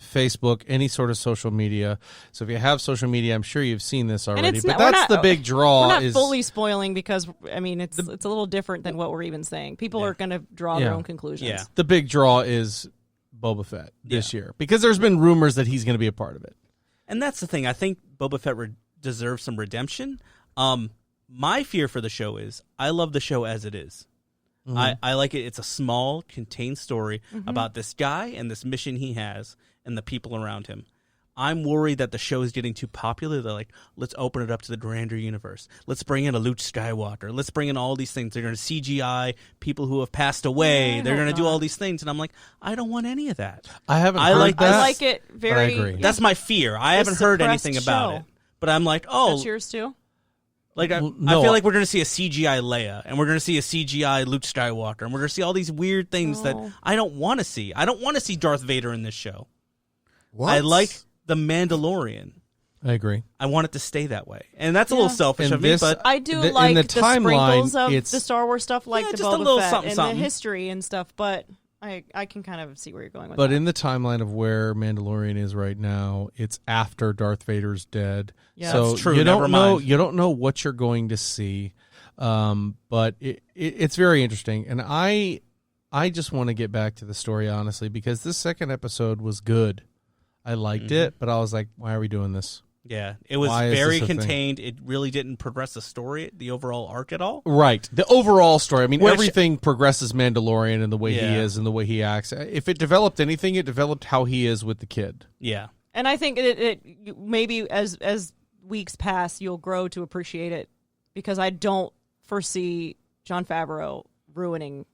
Speaker 2: Facebook, any sort of social media. So if you have social media, I'm sure you've seen this already.
Speaker 4: it's
Speaker 2: But
Speaker 4: not- we're
Speaker 2: that's
Speaker 4: not-
Speaker 2: the big draw.
Speaker 4: We're not
Speaker 2: is
Speaker 4: fully spoiling because I mean it's a little different than what we're even saying. People are going to draw their
Speaker 2: Yeah.
Speaker 4: own conclusions.
Speaker 3: Yeah.
Speaker 2: the big draw is Boba Fett this year because there's been rumors that he's going to be a part of it.
Speaker 3: And that's the thing. I think Boba Fett deserves some redemption. My fear for the show is I love the show as it is. I like it. It's a small, contained story about this guy and this mission he has and the people around him. I'm worried that the show is getting too popular. They're like, let's open it up to the grander universe. Let's bring in a Luke Skywalker. Let's bring in all these things. They're going to CGI people who have passed away. They're going to do all these things. And I'm like, I don't want any of that.
Speaker 2: I haven't
Speaker 3: I
Speaker 2: heard
Speaker 3: like
Speaker 2: that.
Speaker 4: I like it very.
Speaker 2: agree.
Speaker 3: That's my fear. I haven't heard anything about
Speaker 4: show.
Speaker 3: it. But I'm like, oh,
Speaker 4: That's yours too.
Speaker 3: like I
Speaker 2: no.
Speaker 3: feel like we're going to see a CGI Leia, and we're going to see a CGI Luke Skywalker, and we're going to see all these weird things that I don't want to see. I don't want to see Darth Vader in this show.
Speaker 1: What?
Speaker 3: I like the Mandalorian.
Speaker 2: I agree.
Speaker 3: I want it to stay that way, and that's a little selfish
Speaker 2: And
Speaker 3: of me.
Speaker 2: this-
Speaker 3: But
Speaker 4: I do
Speaker 2: in
Speaker 4: like
Speaker 2: the
Speaker 4: the
Speaker 2: timeline,
Speaker 4: sprinkles of
Speaker 2: it's-
Speaker 4: the Star Wars stuff, like
Speaker 3: Yeah,
Speaker 4: the
Speaker 3: just a
Speaker 4: Boba
Speaker 3: little
Speaker 4: Fett
Speaker 3: something,
Speaker 4: and
Speaker 3: something.
Speaker 4: the history and stuff. But I can kind of see where you're going with
Speaker 2: But
Speaker 4: that.
Speaker 2: in the timeline of where Mandalorian is right now, it's after Darth Vader's dead.
Speaker 4: Yeah.
Speaker 2: So
Speaker 3: That's true,
Speaker 2: you
Speaker 3: never
Speaker 2: don't know.
Speaker 3: mind.
Speaker 2: You don't know what you're going to see. But it's very interesting, and I just want to get back to the story honestly because this second episode was good. I liked it, but I was like, why are we doing this?
Speaker 3: yeah, it was
Speaker 2: Why is
Speaker 3: very
Speaker 2: this a thing?
Speaker 3: contained. It really didn't progress the story, the overall arc at all.
Speaker 2: Right. The overall story. I mean,
Speaker 3: Which-
Speaker 2: everything progresses Mandalorian and the way he
Speaker 3: Yeah.
Speaker 2: is and the way he acts. If it developed anything, it developed how he is with the kid.
Speaker 3: Yeah,
Speaker 4: And I think it maybe as weeks pass, you'll grow to appreciate it because I don't foresee Jon Favreau ruining.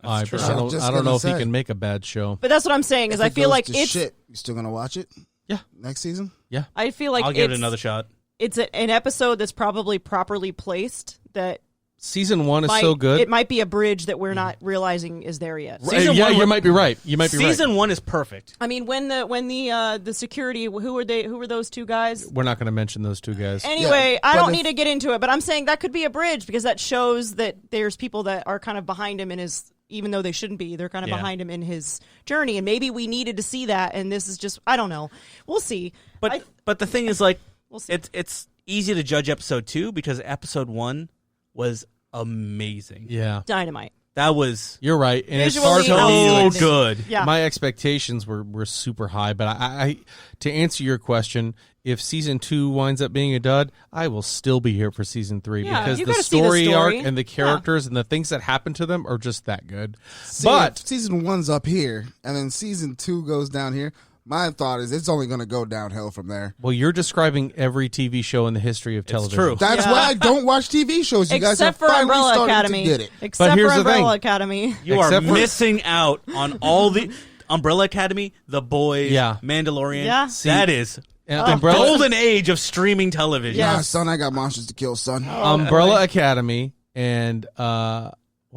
Speaker 2: I
Speaker 3: true.
Speaker 1: I was just
Speaker 2: don't know
Speaker 1: gonna
Speaker 2: if he
Speaker 1: say.
Speaker 2: can make a bad show.
Speaker 4: But that's what I'm saying is
Speaker 1: If
Speaker 4: I
Speaker 1: it
Speaker 4: feel
Speaker 1: goes
Speaker 4: like
Speaker 1: to
Speaker 4: it's.
Speaker 1: shit. You still gonna watch it?
Speaker 2: Yeah.
Speaker 1: Next season?
Speaker 4: I feel like
Speaker 3: I'll give it
Speaker 4: it's-
Speaker 3: another shot.
Speaker 4: It's an episode that's probably properly placed. That
Speaker 2: Season 1 is
Speaker 4: might,
Speaker 2: so good.
Speaker 4: It might be a bridge that we're not realizing is there yet.
Speaker 3: Season
Speaker 2: yeah,
Speaker 3: one
Speaker 2: you
Speaker 3: was-
Speaker 2: might be right. You might be right.
Speaker 3: Season 1 is perfect.
Speaker 4: I mean, when the security, who were those two guys?
Speaker 2: We're not going to mention those two guys.
Speaker 4: Anyway,
Speaker 1: Yeah,
Speaker 4: I
Speaker 1: but
Speaker 4: don't
Speaker 1: if-
Speaker 4: need to get into it, but I'm saying that could be a bridge because that shows that there's people that are kind of behind him in his, even though they shouldn't be, they're kind of
Speaker 3: Yeah.
Speaker 4: behind him in his journey, and maybe we needed to see that, and this is just, I don't know. We'll see.
Speaker 3: But the thing is, like,
Speaker 4: We'll see.
Speaker 3: it's easy to judge episode 2 because episode 1 was amazing.
Speaker 2: Yeah.
Speaker 4: Dynamite.
Speaker 3: That was
Speaker 2: You're right. And it's
Speaker 4: Visually
Speaker 2: hard to
Speaker 3: so
Speaker 4: outstanding.
Speaker 3: good.
Speaker 4: Yeah.
Speaker 2: My expectations were super high, but I to answer your question, if season 2 winds up being a dud, I will still be here for season 3
Speaker 4: Yeah,
Speaker 2: because
Speaker 4: you
Speaker 2: the
Speaker 4: gotta see the
Speaker 2: story arc
Speaker 4: story.
Speaker 2: and the
Speaker 4: Yeah.
Speaker 2: characters and the things that happen to them are just that good.
Speaker 1: See,
Speaker 2: But
Speaker 1: if season 1's up here, and then season 2 goes down here. My thought is it's only going to go downhill from there.
Speaker 2: well, you're describing every TV show in the history of television.
Speaker 3: true.
Speaker 1: That's
Speaker 4: Yeah.
Speaker 1: why I don't watch TV shows. You guys
Speaker 4: Except
Speaker 1: are
Speaker 4: for
Speaker 1: finally
Speaker 4: Umbrella
Speaker 1: starting
Speaker 4: Academy.
Speaker 1: to get it.
Speaker 4: Except
Speaker 2: here's
Speaker 4: for
Speaker 2: the thing.
Speaker 4: Umbrella Academy.
Speaker 3: You are
Speaker 2: Except for-
Speaker 3: missing out on all the Umbrella Academy, The Boys,
Speaker 2: Yeah.
Speaker 3: Mandalorian.
Speaker 4: Yeah.
Speaker 3: That is the
Speaker 2: Umbrella,
Speaker 3: golden age of streaming television.
Speaker 4: Yeah.
Speaker 1: Nah, son, I got monsters to kill, son.
Speaker 2: Umbrella Academy and what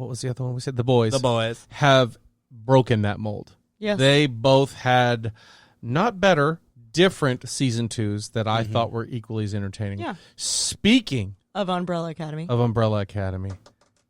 Speaker 2: was the other one we said? The Boys.
Speaker 3: The Boys.
Speaker 2: Have broken that mold.
Speaker 4: Yes.
Speaker 2: They both had not better, different season 2s that I
Speaker 3: Mm-hmm.
Speaker 2: thought were equally as entertaining.
Speaker 4: Yeah.
Speaker 2: Speaking
Speaker 4: Of Umbrella Academy.
Speaker 2: of Umbrella Academy,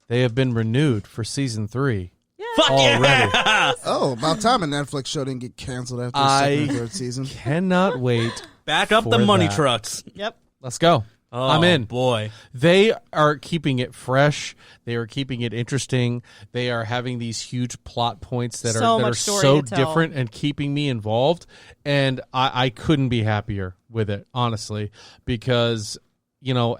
Speaker 2: they have been renewed for season 3
Speaker 3: Fuck
Speaker 2: already.
Speaker 3: yeah!
Speaker 1: Oh, about time a Netflix show didn't get canceled after the
Speaker 2: I-
Speaker 1: second or third season.
Speaker 2: Cannot wait.
Speaker 3: Back up the
Speaker 2: For
Speaker 3: money
Speaker 2: that.
Speaker 3: trucks.
Speaker 4: Yep.
Speaker 2: Let's go.
Speaker 3: Oh,
Speaker 2: I'm in.
Speaker 3: Boy.
Speaker 2: They are keeping it fresh. They are keeping it interesting. They are having these huge plot points that
Speaker 4: So
Speaker 2: are
Speaker 4: much story
Speaker 2: so
Speaker 4: to tell.
Speaker 2: different and keeping me involved. And I couldn't be happier with it, honestly, because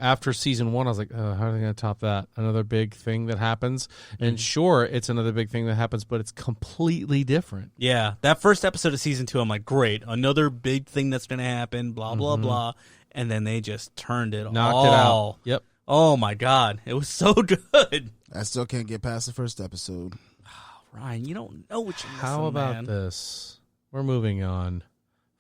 Speaker 2: after season 1, I was like, how are they going to top that? Another big thing that happens. And sure, it's another big thing that happens, but it's completely different.
Speaker 3: Yeah, that first episode of season 2, I'm like, great, another big thing that's going to happen, blah, blah, blah. And then they just turned it
Speaker 2: Knocked it out. Yep.
Speaker 3: Oh, my God. It was so good.
Speaker 1: I still can't get past the first episode.
Speaker 3: Ryan, you don't know what you're missing,
Speaker 2: How about
Speaker 3: man.
Speaker 2: this? We're moving on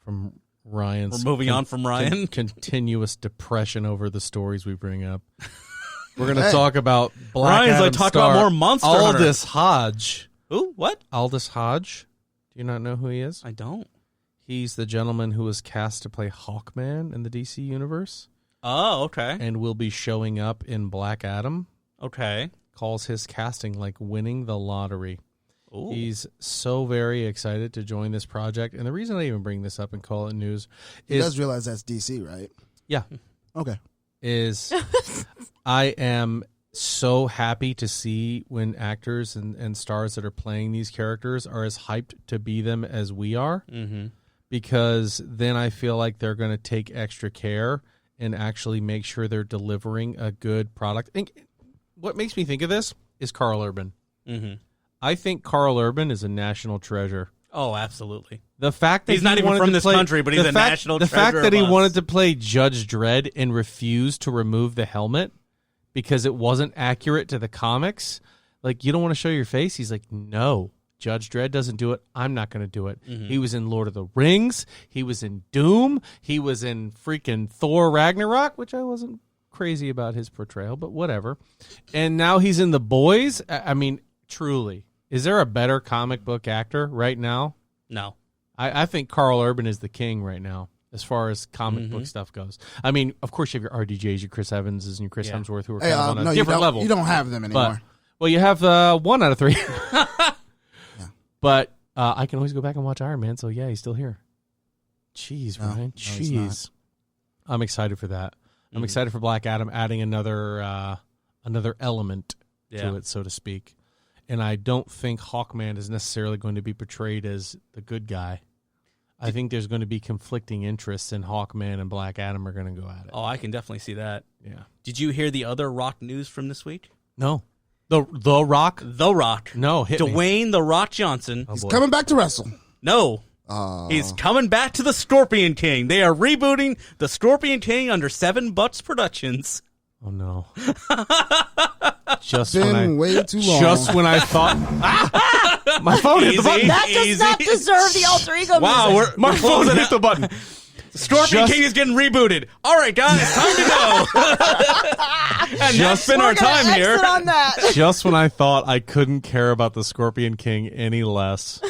Speaker 2: from Ryan's.
Speaker 3: We're moving on from Ryan?
Speaker 2: Continuous depression over the stories we bring up. We're going to
Speaker 1: Hey.
Speaker 2: talk about Black
Speaker 3: Ryan's
Speaker 2: Adam
Speaker 3: like, talk
Speaker 2: star
Speaker 3: about more Monster Hunter.
Speaker 2: Aldous Hodge.
Speaker 3: Who? What?
Speaker 2: Aldous Hodge. Do you not know who he is?
Speaker 3: I don't.
Speaker 2: He's the gentleman who was cast to play Hawkman in the DC universe
Speaker 3: Oh, okay.
Speaker 2: and will be showing up in Black Adam.
Speaker 3: Okay.
Speaker 2: Calls his casting like winning the lottery.
Speaker 3: Ooh.
Speaker 2: He's so very excited to join this project. And the reason I even bring this up and call it news
Speaker 1: He
Speaker 2: is,
Speaker 1: does realize that's DC, right?
Speaker 2: yeah,
Speaker 1: Okay.
Speaker 2: is I am so happy to see when actors and stars that are playing these characters are as hyped to be them as we are, because then I feel like they're going to take extra care and actually make sure they're delivering a good product. And what makes me think of this is Carl Urban. I think Carl Urban is a national treasure.
Speaker 3: Oh, absolutely.
Speaker 2: The fact that
Speaker 3: He's not
Speaker 2: he
Speaker 3: even
Speaker 2: wanted
Speaker 3: from
Speaker 2: to
Speaker 3: this
Speaker 2: play-
Speaker 3: country, but he's
Speaker 2: the
Speaker 3: a
Speaker 2: fact-
Speaker 3: national
Speaker 2: The fact
Speaker 3: treasure
Speaker 2: that he
Speaker 3: of us.
Speaker 2: wanted to play Judge Dredd and refused to remove the helmet because it wasn't accurate to the comics. Like, you don't want to show your face? He's like, no. Judge Dredd doesn't do it. I'm not going to do it. He was in Lord of the Rings. He was in Doom. He was in freaking Thor Ragnarok, which I wasn't crazy about his portrayal, but whatever. And now he's in The Boys. I mean, truly. Is there a better comic book actor right now?
Speaker 3: No.
Speaker 2: I think Carl Urban is the king right now as far as comic book stuff goes. I mean, of course, you have your RDJs, your Chris Evanses, and your Chris Hemsworth, who are kind of on a
Speaker 1: no,
Speaker 2: different level.
Speaker 1: You don't have them anymore.
Speaker 2: But, well, you have 1 out of 3. But I can always go back and watch Iron Man, so yeah, he's still here. Jeez,
Speaker 1: No,
Speaker 2: Ryan.
Speaker 1: no, he's
Speaker 2: Jeez. I'm excited for that. I'm excited for Black Adam adding another element to it, so to speak. And I don't think Hawkman is necessarily going to be portrayed as the good guy. I think there's going to be conflicting interests, and Hawkman and Black Adam are going to go at it.
Speaker 3: Oh, I can definitely see that.
Speaker 2: Yeah.
Speaker 3: Did you hear the other Rock news from this week?
Speaker 2: No. The Rock?
Speaker 3: The Rock.
Speaker 2: No, hit me.
Speaker 3: Dwayne The Rock Johnson.
Speaker 2: Oh,
Speaker 1: He's
Speaker 2: boy.
Speaker 1: coming back to wrestle.
Speaker 3: No. He's coming back to the Scorpion King. They are rebooting the Scorpion King under 7 Butts Productions.
Speaker 2: Oh, no. Just
Speaker 1: Been way too long.
Speaker 2: Just when I thought... My phone hit the button.
Speaker 4: That does not deserve the alter ego
Speaker 3: Wow,
Speaker 4: music.
Speaker 2: My phone hit the button.
Speaker 3: Scorpion
Speaker 2: Just-
Speaker 3: King is getting rebooted. All right, guys, time to go. And that's been our
Speaker 4: We're gonna
Speaker 3: time here.
Speaker 4: exit on that.
Speaker 2: Just when I thought I couldn't care about the Scorpion King any less.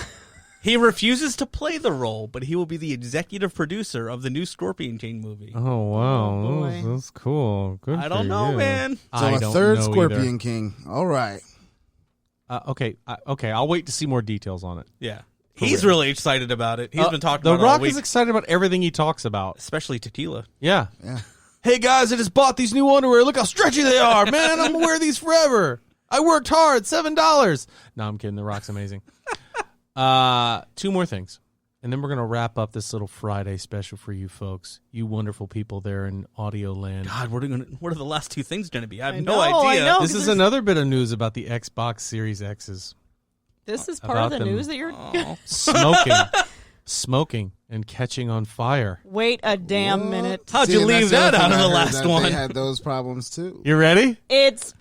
Speaker 3: He refuses to play the role, but he will be the executive producer of the new Scorpion King movie.
Speaker 2: Oh, wow.
Speaker 4: Oh, boy.
Speaker 2: That's cool. Good
Speaker 3: I
Speaker 2: for
Speaker 3: don't know,
Speaker 2: you.
Speaker 3: man.
Speaker 1: So
Speaker 2: I
Speaker 1: a
Speaker 2: don't
Speaker 1: third
Speaker 2: know
Speaker 1: Scorpion
Speaker 2: either.
Speaker 1: King. All right.
Speaker 2: Okay, I'll wait to see more details on it.
Speaker 3: Yeah. He's really excited about it. He's been talking
Speaker 2: The
Speaker 3: about it all
Speaker 2: Rock
Speaker 3: week,
Speaker 2: is excited about everything he talks about.
Speaker 3: especially tequila.
Speaker 2: Yeah.
Speaker 1: Yeah.
Speaker 2: Hey, guys, I just bought these new underwear. Look how stretchy they are, man. I'm going to wear these forever. I worked hard. $7. No, I'm kidding. The Rock's amazing. 2 more things. And then we're going to wrap up this little Friday special for you folks, you wonderful people there in audio land.
Speaker 3: God, what are the last 2 things going to be? I have
Speaker 4: I
Speaker 3: no
Speaker 4: know, I
Speaker 3: idea.
Speaker 4: know.
Speaker 2: This is another bit of news about the Xbox Series X's.
Speaker 4: This is part of
Speaker 2: About
Speaker 4: the
Speaker 2: them.
Speaker 4: news that you're.
Speaker 2: Smoking and catching on fire.
Speaker 4: Wait a damn minute.
Speaker 3: How'd
Speaker 1: See,
Speaker 3: you
Speaker 1: and
Speaker 3: leave
Speaker 1: that's
Speaker 3: that
Speaker 1: other
Speaker 3: out of
Speaker 1: thing
Speaker 3: the
Speaker 1: I heard,
Speaker 3: last
Speaker 1: that
Speaker 3: one?
Speaker 1: They had those problems too.
Speaker 2: You ready?
Speaker 4: It's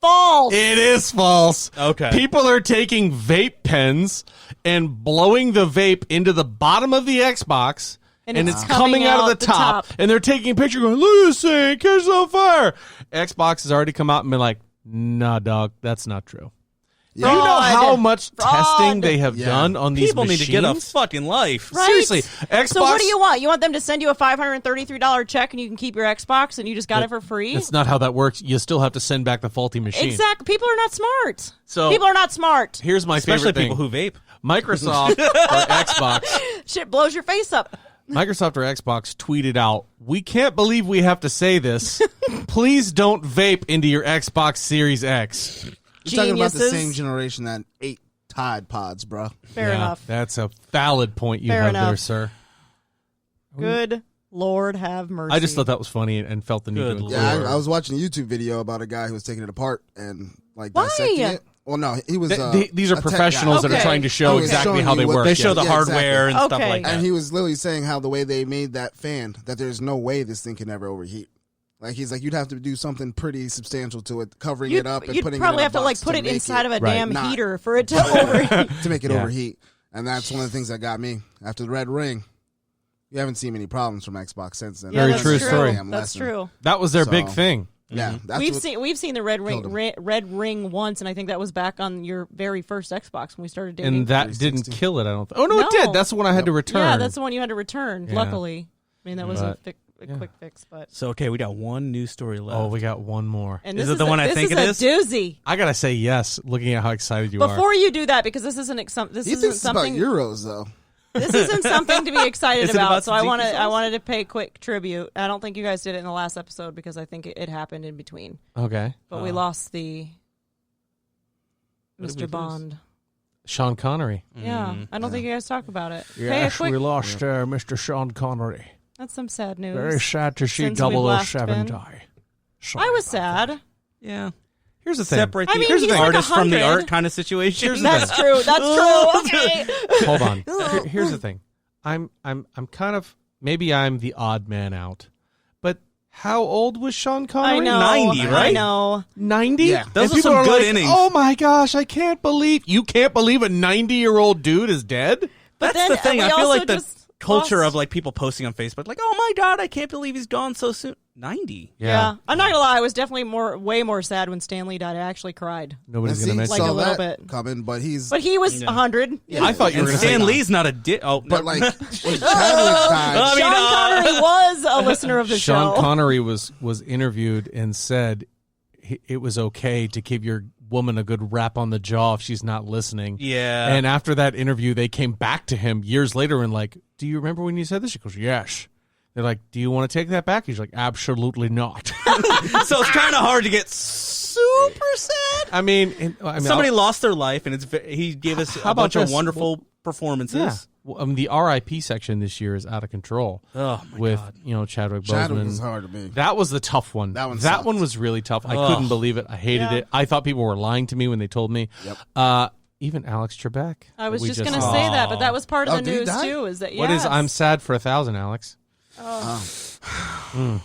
Speaker 4: false.
Speaker 2: It is false.
Speaker 3: Okay.
Speaker 2: People are taking vape pens and blowing the vape into the bottom of the Xbox,
Speaker 4: And
Speaker 2: and
Speaker 4: it's
Speaker 2: it's coming
Speaker 4: coming
Speaker 2: out of
Speaker 4: out
Speaker 2: the
Speaker 4: the
Speaker 2: top,
Speaker 4: top.
Speaker 2: and they're taking a picture going, look at this thing, it catches on fire. Xbox has already come out and been like, nah, dog, that's not true.
Speaker 1: Yeah.
Speaker 2: Do you know
Speaker 4: Fraud.
Speaker 2: how much
Speaker 4: Fraud.
Speaker 2: testing they have
Speaker 1: Yeah.
Speaker 2: done on these
Speaker 3: People need
Speaker 2: machines?
Speaker 3: to get a fucking life.
Speaker 4: Right?
Speaker 2: Seriously, Xbox.
Speaker 4: So what do you want? You want them to send you a $533 check and you can keep your Xbox and you just got it for free?
Speaker 2: That's not how that works. You still have to send back the faulty machine.
Speaker 4: Exactly. People are not smart.
Speaker 2: So-
Speaker 4: People are not smart.
Speaker 2: Here's my
Speaker 3: Especially
Speaker 2: favorite thing.
Speaker 3: people who vape.
Speaker 2: Microsoft or Xbox.
Speaker 4: Shit blows your face up.
Speaker 2: Microsoft or Xbox tweeted out, "We can't believe we have to say this. Please don't vape into your Xbox Series X."
Speaker 1: You're talking about the
Speaker 4: Geniuses.
Speaker 1: same generation that ate Tide Pods, bro.
Speaker 4: Fair enough.
Speaker 2: That's a valid point you
Speaker 4: Fair
Speaker 2: have there,
Speaker 4: enough.
Speaker 2: sir.
Speaker 4: Good Lord have mercy.
Speaker 2: I just thought that was funny and felt the need
Speaker 3: Good
Speaker 2: to
Speaker 3: Lord.
Speaker 1: Yeah,
Speaker 2: include it.
Speaker 1: I was watching a YouTube video about a guy who was taking it apart and like
Speaker 4: Why?
Speaker 1: dissecting it. Well, no, he was.
Speaker 2: These
Speaker 1: a
Speaker 2: are
Speaker 1: tech guy.
Speaker 2: professionals that are
Speaker 4: Okay.
Speaker 2: trying to show
Speaker 1: He was
Speaker 2: exactly
Speaker 1: showing
Speaker 2: how
Speaker 1: you
Speaker 2: they
Speaker 1: what-
Speaker 2: work.
Speaker 3: They show the
Speaker 1: Yeah,
Speaker 3: hardware and stuff
Speaker 4: Okay.
Speaker 3: like that.
Speaker 1: And he was literally saying how the way they made that fan, that there's no way this thing can ever overheat. Like he's like, you'd have to do something pretty substantial to it, covering it up and
Speaker 4: You'd
Speaker 1: putting
Speaker 4: probably
Speaker 1: it in
Speaker 4: have to
Speaker 1: a
Speaker 4: like
Speaker 1: box
Speaker 4: put it
Speaker 1: make
Speaker 4: inside of a
Speaker 2: Right.
Speaker 4: damn
Speaker 1: not-
Speaker 4: heater for it to overheat.
Speaker 1: to make it
Speaker 2: Yeah.
Speaker 1: overheat. And that's one of the things that got me after the Red Ring. You haven't seen many problems from Xbox since then.
Speaker 4: Yeah,
Speaker 2: Very
Speaker 4: that's
Speaker 2: true
Speaker 4: true.
Speaker 2: story.
Speaker 1: Damn
Speaker 4: That's
Speaker 1: lesson.
Speaker 4: true.
Speaker 2: That was their
Speaker 1: So-
Speaker 2: big thing.
Speaker 1: Yeah, that's
Speaker 4: We've seen the red
Speaker 1: killed
Speaker 4: red ring once, and I think that was back on your very first Xbox when we started dating.
Speaker 2: And that
Speaker 1: 360.
Speaker 2: didn't kill it, I don't think. Oh, no, it
Speaker 4: No.
Speaker 2: did. That's the one I had to return.
Speaker 4: Yeah, that's the one you had to return.
Speaker 2: Yeah.
Speaker 4: Luckily, I mean that was a
Speaker 2: But-
Speaker 4: quick fix. But
Speaker 3: So, okay, we got one news story left.
Speaker 2: Oh, we got one more.
Speaker 4: and
Speaker 3: Is
Speaker 4: this
Speaker 3: it the one I think it is?
Speaker 4: This is a doozy.
Speaker 2: I gotta say yes. Looking at how excited you are.
Speaker 4: Before you do that, because this isn't this
Speaker 1: He
Speaker 4: isn't
Speaker 1: thinks it's about
Speaker 4: something.
Speaker 1: Euros though.
Speaker 4: This isn't something to be excited
Speaker 3: Is it about
Speaker 4: So I
Speaker 3: tzatziki
Speaker 4: wanted
Speaker 3: sauce?
Speaker 4: to pay quick tribute. I don't think you guys did it in the last episode because I think it happened in between.
Speaker 2: Okay.
Speaker 4: But we lost the
Speaker 3: What did we
Speaker 4: Mr.
Speaker 3: lose?
Speaker 4: Bond.
Speaker 2: Sean Connery.
Speaker 4: Yeah, I don't think you guys talk about it. Pay a
Speaker 5: Yes,
Speaker 4: quick.
Speaker 5: we lost Mr. Sean Connery.
Speaker 4: That's some sad news.
Speaker 5: Very sad to see
Speaker 4: Since we've last
Speaker 5: 007
Speaker 4: been-
Speaker 5: die. Sorry
Speaker 4: I was
Speaker 5: about
Speaker 4: sad.
Speaker 3: Yeah.
Speaker 2: Here's the thing.
Speaker 3: Separate
Speaker 4: I
Speaker 3: the,
Speaker 4: mean,
Speaker 3: here's
Speaker 4: he's
Speaker 3: the
Speaker 4: like
Speaker 3: artist from the
Speaker 4: 100.
Speaker 3: art kind of situation.
Speaker 2: Here's the
Speaker 4: That's true. That's true. Okay.
Speaker 2: Hold on. Here's the thing. I'm kind of maybe I'm the odd man out. But how old was Sean Connery?
Speaker 4: I know.
Speaker 3: 90,
Speaker 4: I
Speaker 3: right?
Speaker 4: know.
Speaker 2: 90?
Speaker 1: Yeah.
Speaker 3: Those
Speaker 2: And
Speaker 3: are
Speaker 2: people
Speaker 3: some good
Speaker 2: like,
Speaker 3: innings.
Speaker 2: Oh my gosh, I can't believe you can't believe a 90-year-old dude is dead?
Speaker 4: But
Speaker 3: That's
Speaker 4: then
Speaker 3: the thing.
Speaker 4: we
Speaker 3: I feel
Speaker 4: also
Speaker 3: like the
Speaker 4: just
Speaker 3: culture
Speaker 4: lost-
Speaker 3: of like people posting on Facebook, like, "Oh my god, I can't believe he's gone so soon." 90.
Speaker 4: Yeah. I'm not gonna lie. I was definitely way more sad when Stanley died. I actually cried.
Speaker 2: Nobody's
Speaker 1: And
Speaker 2: going to
Speaker 1: see,
Speaker 2: mention
Speaker 4: Like a
Speaker 1: saw
Speaker 4: little
Speaker 1: that
Speaker 4: bit.
Speaker 1: coming, but he's
Speaker 4: But he was 100.
Speaker 2: I thought you were
Speaker 3: And
Speaker 2: going to say
Speaker 3: Stan Lee's not a Oh,
Speaker 1: but
Speaker 3: no.
Speaker 1: like when Chadwick died,
Speaker 3: I mean,
Speaker 4: Sean Connery was a listener of the
Speaker 2: Sean
Speaker 4: show.
Speaker 2: Connery was interviewed and said it was okay to give your woman a good rap on the jaw if she's not listening.
Speaker 3: Yeah.
Speaker 2: And after that interview, they came back to him years later and like, do you remember when you said this? He goes, yes. They're like, do you want to take that back? He's like, absolutely not.
Speaker 3: So it's kind of hard to get super sad.
Speaker 2: I mean,
Speaker 3: Somebody lost their life, and he gave us
Speaker 2: How
Speaker 3: a
Speaker 2: about
Speaker 3: bunch of
Speaker 2: this?
Speaker 3: wonderful performances.
Speaker 2: yeah. Well, the RIP section this year is out of control.
Speaker 3: Oh my
Speaker 2: with
Speaker 3: god.
Speaker 2: Chadwick
Speaker 1: Chadwick
Speaker 2: Boseman.
Speaker 1: was hard to me.
Speaker 2: That was the tough one.
Speaker 1: That one
Speaker 2: was really tough. I
Speaker 3: Ugh.
Speaker 2: couldn't believe it. I hated
Speaker 4: Yeah.
Speaker 2: it. I thought people were lying to me when they told me.
Speaker 1: Yep.
Speaker 2: Even Alex Trebek.
Speaker 4: I was
Speaker 2: we
Speaker 4: just going to
Speaker 2: saw.
Speaker 4: say that, but that was part of
Speaker 1: Oh,
Speaker 4: the
Speaker 1: did he
Speaker 4: news
Speaker 1: die?
Speaker 4: too. Is that
Speaker 2: What is
Speaker 4: yes.
Speaker 2: I'm sad for 1,000, Alex?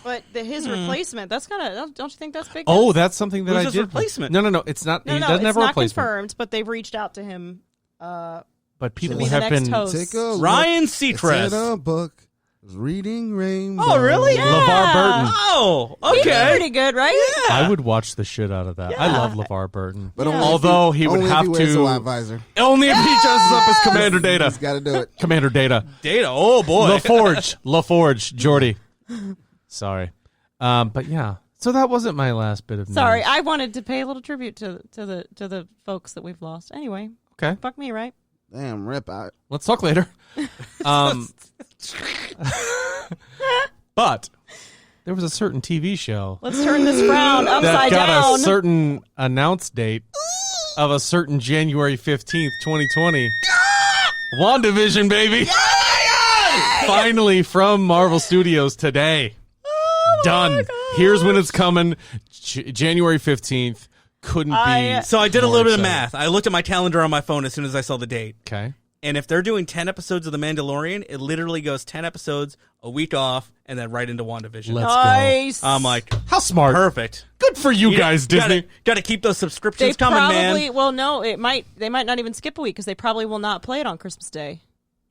Speaker 4: But his replacement, that's kind of, don't you think that's big?
Speaker 2: Oh, that's something that
Speaker 3: Who's
Speaker 2: I
Speaker 3: his
Speaker 2: did.
Speaker 3: replacement?
Speaker 2: No, it's not.
Speaker 4: no,
Speaker 2: he
Speaker 4: no,
Speaker 2: doesn't
Speaker 4: it's
Speaker 2: have a
Speaker 4: not
Speaker 2: replacement.
Speaker 4: confirmed, but they've reached out to him.
Speaker 2: But people
Speaker 4: be the
Speaker 2: have
Speaker 4: next
Speaker 2: been.
Speaker 4: host.
Speaker 1: Take a
Speaker 3: Ryan
Speaker 1: look.
Speaker 3: Seacrest.
Speaker 1: It's in a book. Reading Rainbow.
Speaker 3: Oh, really?
Speaker 2: LeVar Burton.
Speaker 3: Oh,
Speaker 4: He's
Speaker 3: okay.
Speaker 4: pretty good, right?
Speaker 2: I would watch the shit out of that. I
Speaker 4: Yeah.
Speaker 2: love LeVar Burton.
Speaker 1: But only
Speaker 2: although
Speaker 1: if
Speaker 2: he would
Speaker 1: only if
Speaker 2: have
Speaker 1: he wears a
Speaker 2: to
Speaker 1: white visor.
Speaker 2: only if he dresses up as Commander Data.
Speaker 1: He's got to do it.
Speaker 2: Commander Data.
Speaker 3: Data. Oh boy.
Speaker 2: LaForge, Jordy. Sorry, but yeah. So that wasn't my last bit of news.
Speaker 4: Sorry, I wanted to pay a little tribute to the folks that we've lost. Anyway,
Speaker 2: Okay,
Speaker 4: fuck me, right?
Speaker 1: Damn, rip out.
Speaker 2: let's talk later. But there was a certain TV show
Speaker 4: Let's turn this frown
Speaker 2: that
Speaker 4: upside
Speaker 2: got
Speaker 4: down.
Speaker 2: a certain announce date of a certain January 15th, 2020. WandaVision, baby. Finally from Marvel Studios today. Done. Here's when it's coming. January 15th. Couldn't be.
Speaker 3: So I did a
Speaker 2: more
Speaker 3: little bit of
Speaker 2: excited.
Speaker 3: math. I looked at my calendar on my phone as soon as I saw the date.
Speaker 2: Okay.
Speaker 3: And if they're doing 10 episodes of The Mandalorian, it literally goes 10 episodes, a week off, and then right into WandaVision.
Speaker 2: Let's
Speaker 4: Nice.
Speaker 3: I'm like,
Speaker 2: go. How smart.
Speaker 3: perfect.
Speaker 2: Good for you guys, Disney.
Speaker 3: Got to keep those
Speaker 4: They
Speaker 3: subscriptions coming,
Speaker 4: probably
Speaker 3: man.
Speaker 4: well, no, they might not even skip a week because they probably will not play it on Christmas Day.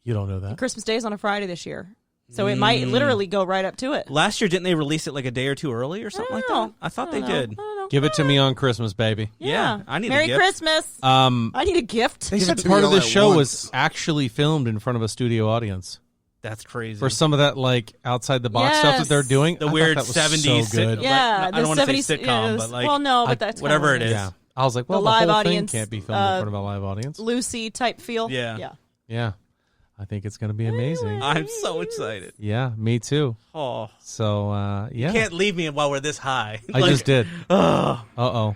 Speaker 2: You don't know that.
Speaker 4: Christmas Day is on a Friday this year, so it might literally go right up to it.
Speaker 3: Last year, didn't they release it like a day or two early or something like that? I thought they did.
Speaker 4: I don't know.
Speaker 2: Give it to me on Christmas, baby.
Speaker 3: Yeah, I need a
Speaker 4: Merry
Speaker 3: gift.
Speaker 4: Christmas.
Speaker 2: I
Speaker 4: need a gift.
Speaker 2: They
Speaker 1: Give
Speaker 2: said
Speaker 1: it to
Speaker 2: part
Speaker 1: me
Speaker 2: of
Speaker 1: all
Speaker 2: this
Speaker 1: at
Speaker 2: show
Speaker 1: once.
Speaker 2: was actually filmed in front of a studio audience.
Speaker 3: That's crazy.
Speaker 2: For some of that, like, outside the box stuff that
Speaker 4: Yes.
Speaker 2: they're doing.
Speaker 3: the
Speaker 2: I thought
Speaker 3: weird
Speaker 2: that was
Speaker 3: 70s
Speaker 2: so good.
Speaker 3: sitcom.
Speaker 4: Yeah,
Speaker 3: I don't want to say
Speaker 4: 70s
Speaker 3: sitcom, but like,
Speaker 4: well, no, but that's
Speaker 3: whatever
Speaker 4: kinda
Speaker 3: it is.
Speaker 2: Yeah. I was like, well, the,
Speaker 4: live
Speaker 2: whole
Speaker 4: audience,
Speaker 2: thing can't be filmed in front of a live audience.
Speaker 4: Lucy type feel.
Speaker 3: Yeah.
Speaker 4: yeah.
Speaker 2: Yeah. I think it's going to be amazing.
Speaker 3: I'm so excited.
Speaker 2: Yeah, me too.
Speaker 3: Oh,
Speaker 2: So, yeah.
Speaker 3: can't leave me while we're this high.
Speaker 2: I just did. Uh-oh.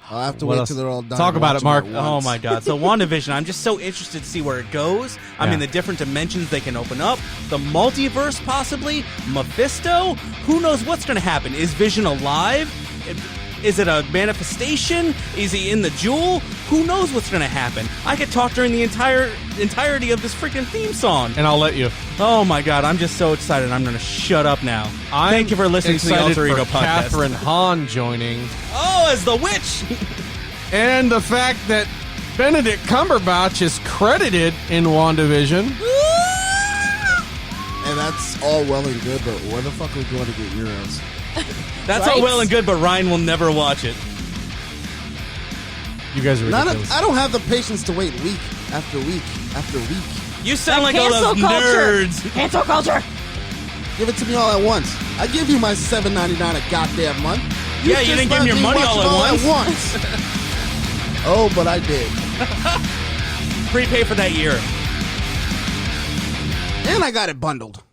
Speaker 1: I'll have to
Speaker 2: What
Speaker 1: wait
Speaker 2: else?
Speaker 1: till they're all done.
Speaker 2: Talk
Speaker 1: and
Speaker 2: about
Speaker 1: watch
Speaker 2: it, Mark.
Speaker 1: them at
Speaker 3: Oh
Speaker 1: once.
Speaker 3: my god. So WandaVision, I'm just so interested to see where it goes. I
Speaker 2: Yeah.
Speaker 3: mean the different dimensions they can open up. The multiverse possibly. Mephisto. Who knows what's going to happen? Is Vision alive? Is it a manifestation? Is he in the jewel? Who knows what's going to happen? I could talk during the entirety of this freaking theme song.
Speaker 2: And I'll let you.
Speaker 3: Oh my god, I'm just so excited. I'm going to shut up now. Thank you for listening to the
Speaker 2: Excited
Speaker 3: Alter Ego
Speaker 2: for
Speaker 3: podcast.
Speaker 2: Catherine Hahn joining.
Speaker 3: Oh, as the witch.
Speaker 2: And the fact that Benedict Cumberbatch is credited in WandaVision.
Speaker 1: And that's all well and good, but where the fuck are we going to get Euros?
Speaker 3: That's
Speaker 4: Right?
Speaker 3: all well and good, but Ryan will never watch it.
Speaker 2: You guys are ridiculous.
Speaker 1: I don't have the patience to wait week after week after week.
Speaker 3: You sound like all
Speaker 4: Cancel
Speaker 3: those
Speaker 4: culture.
Speaker 3: nerds.
Speaker 4: Cancel culture.
Speaker 1: Give it to me all at once. I give you my $7.99 a goddamn month.
Speaker 3: Yeah, you didn't give me your money all at
Speaker 1: once. Oh, but I did.
Speaker 3: Prepay for that year.
Speaker 1: And I got it bundled.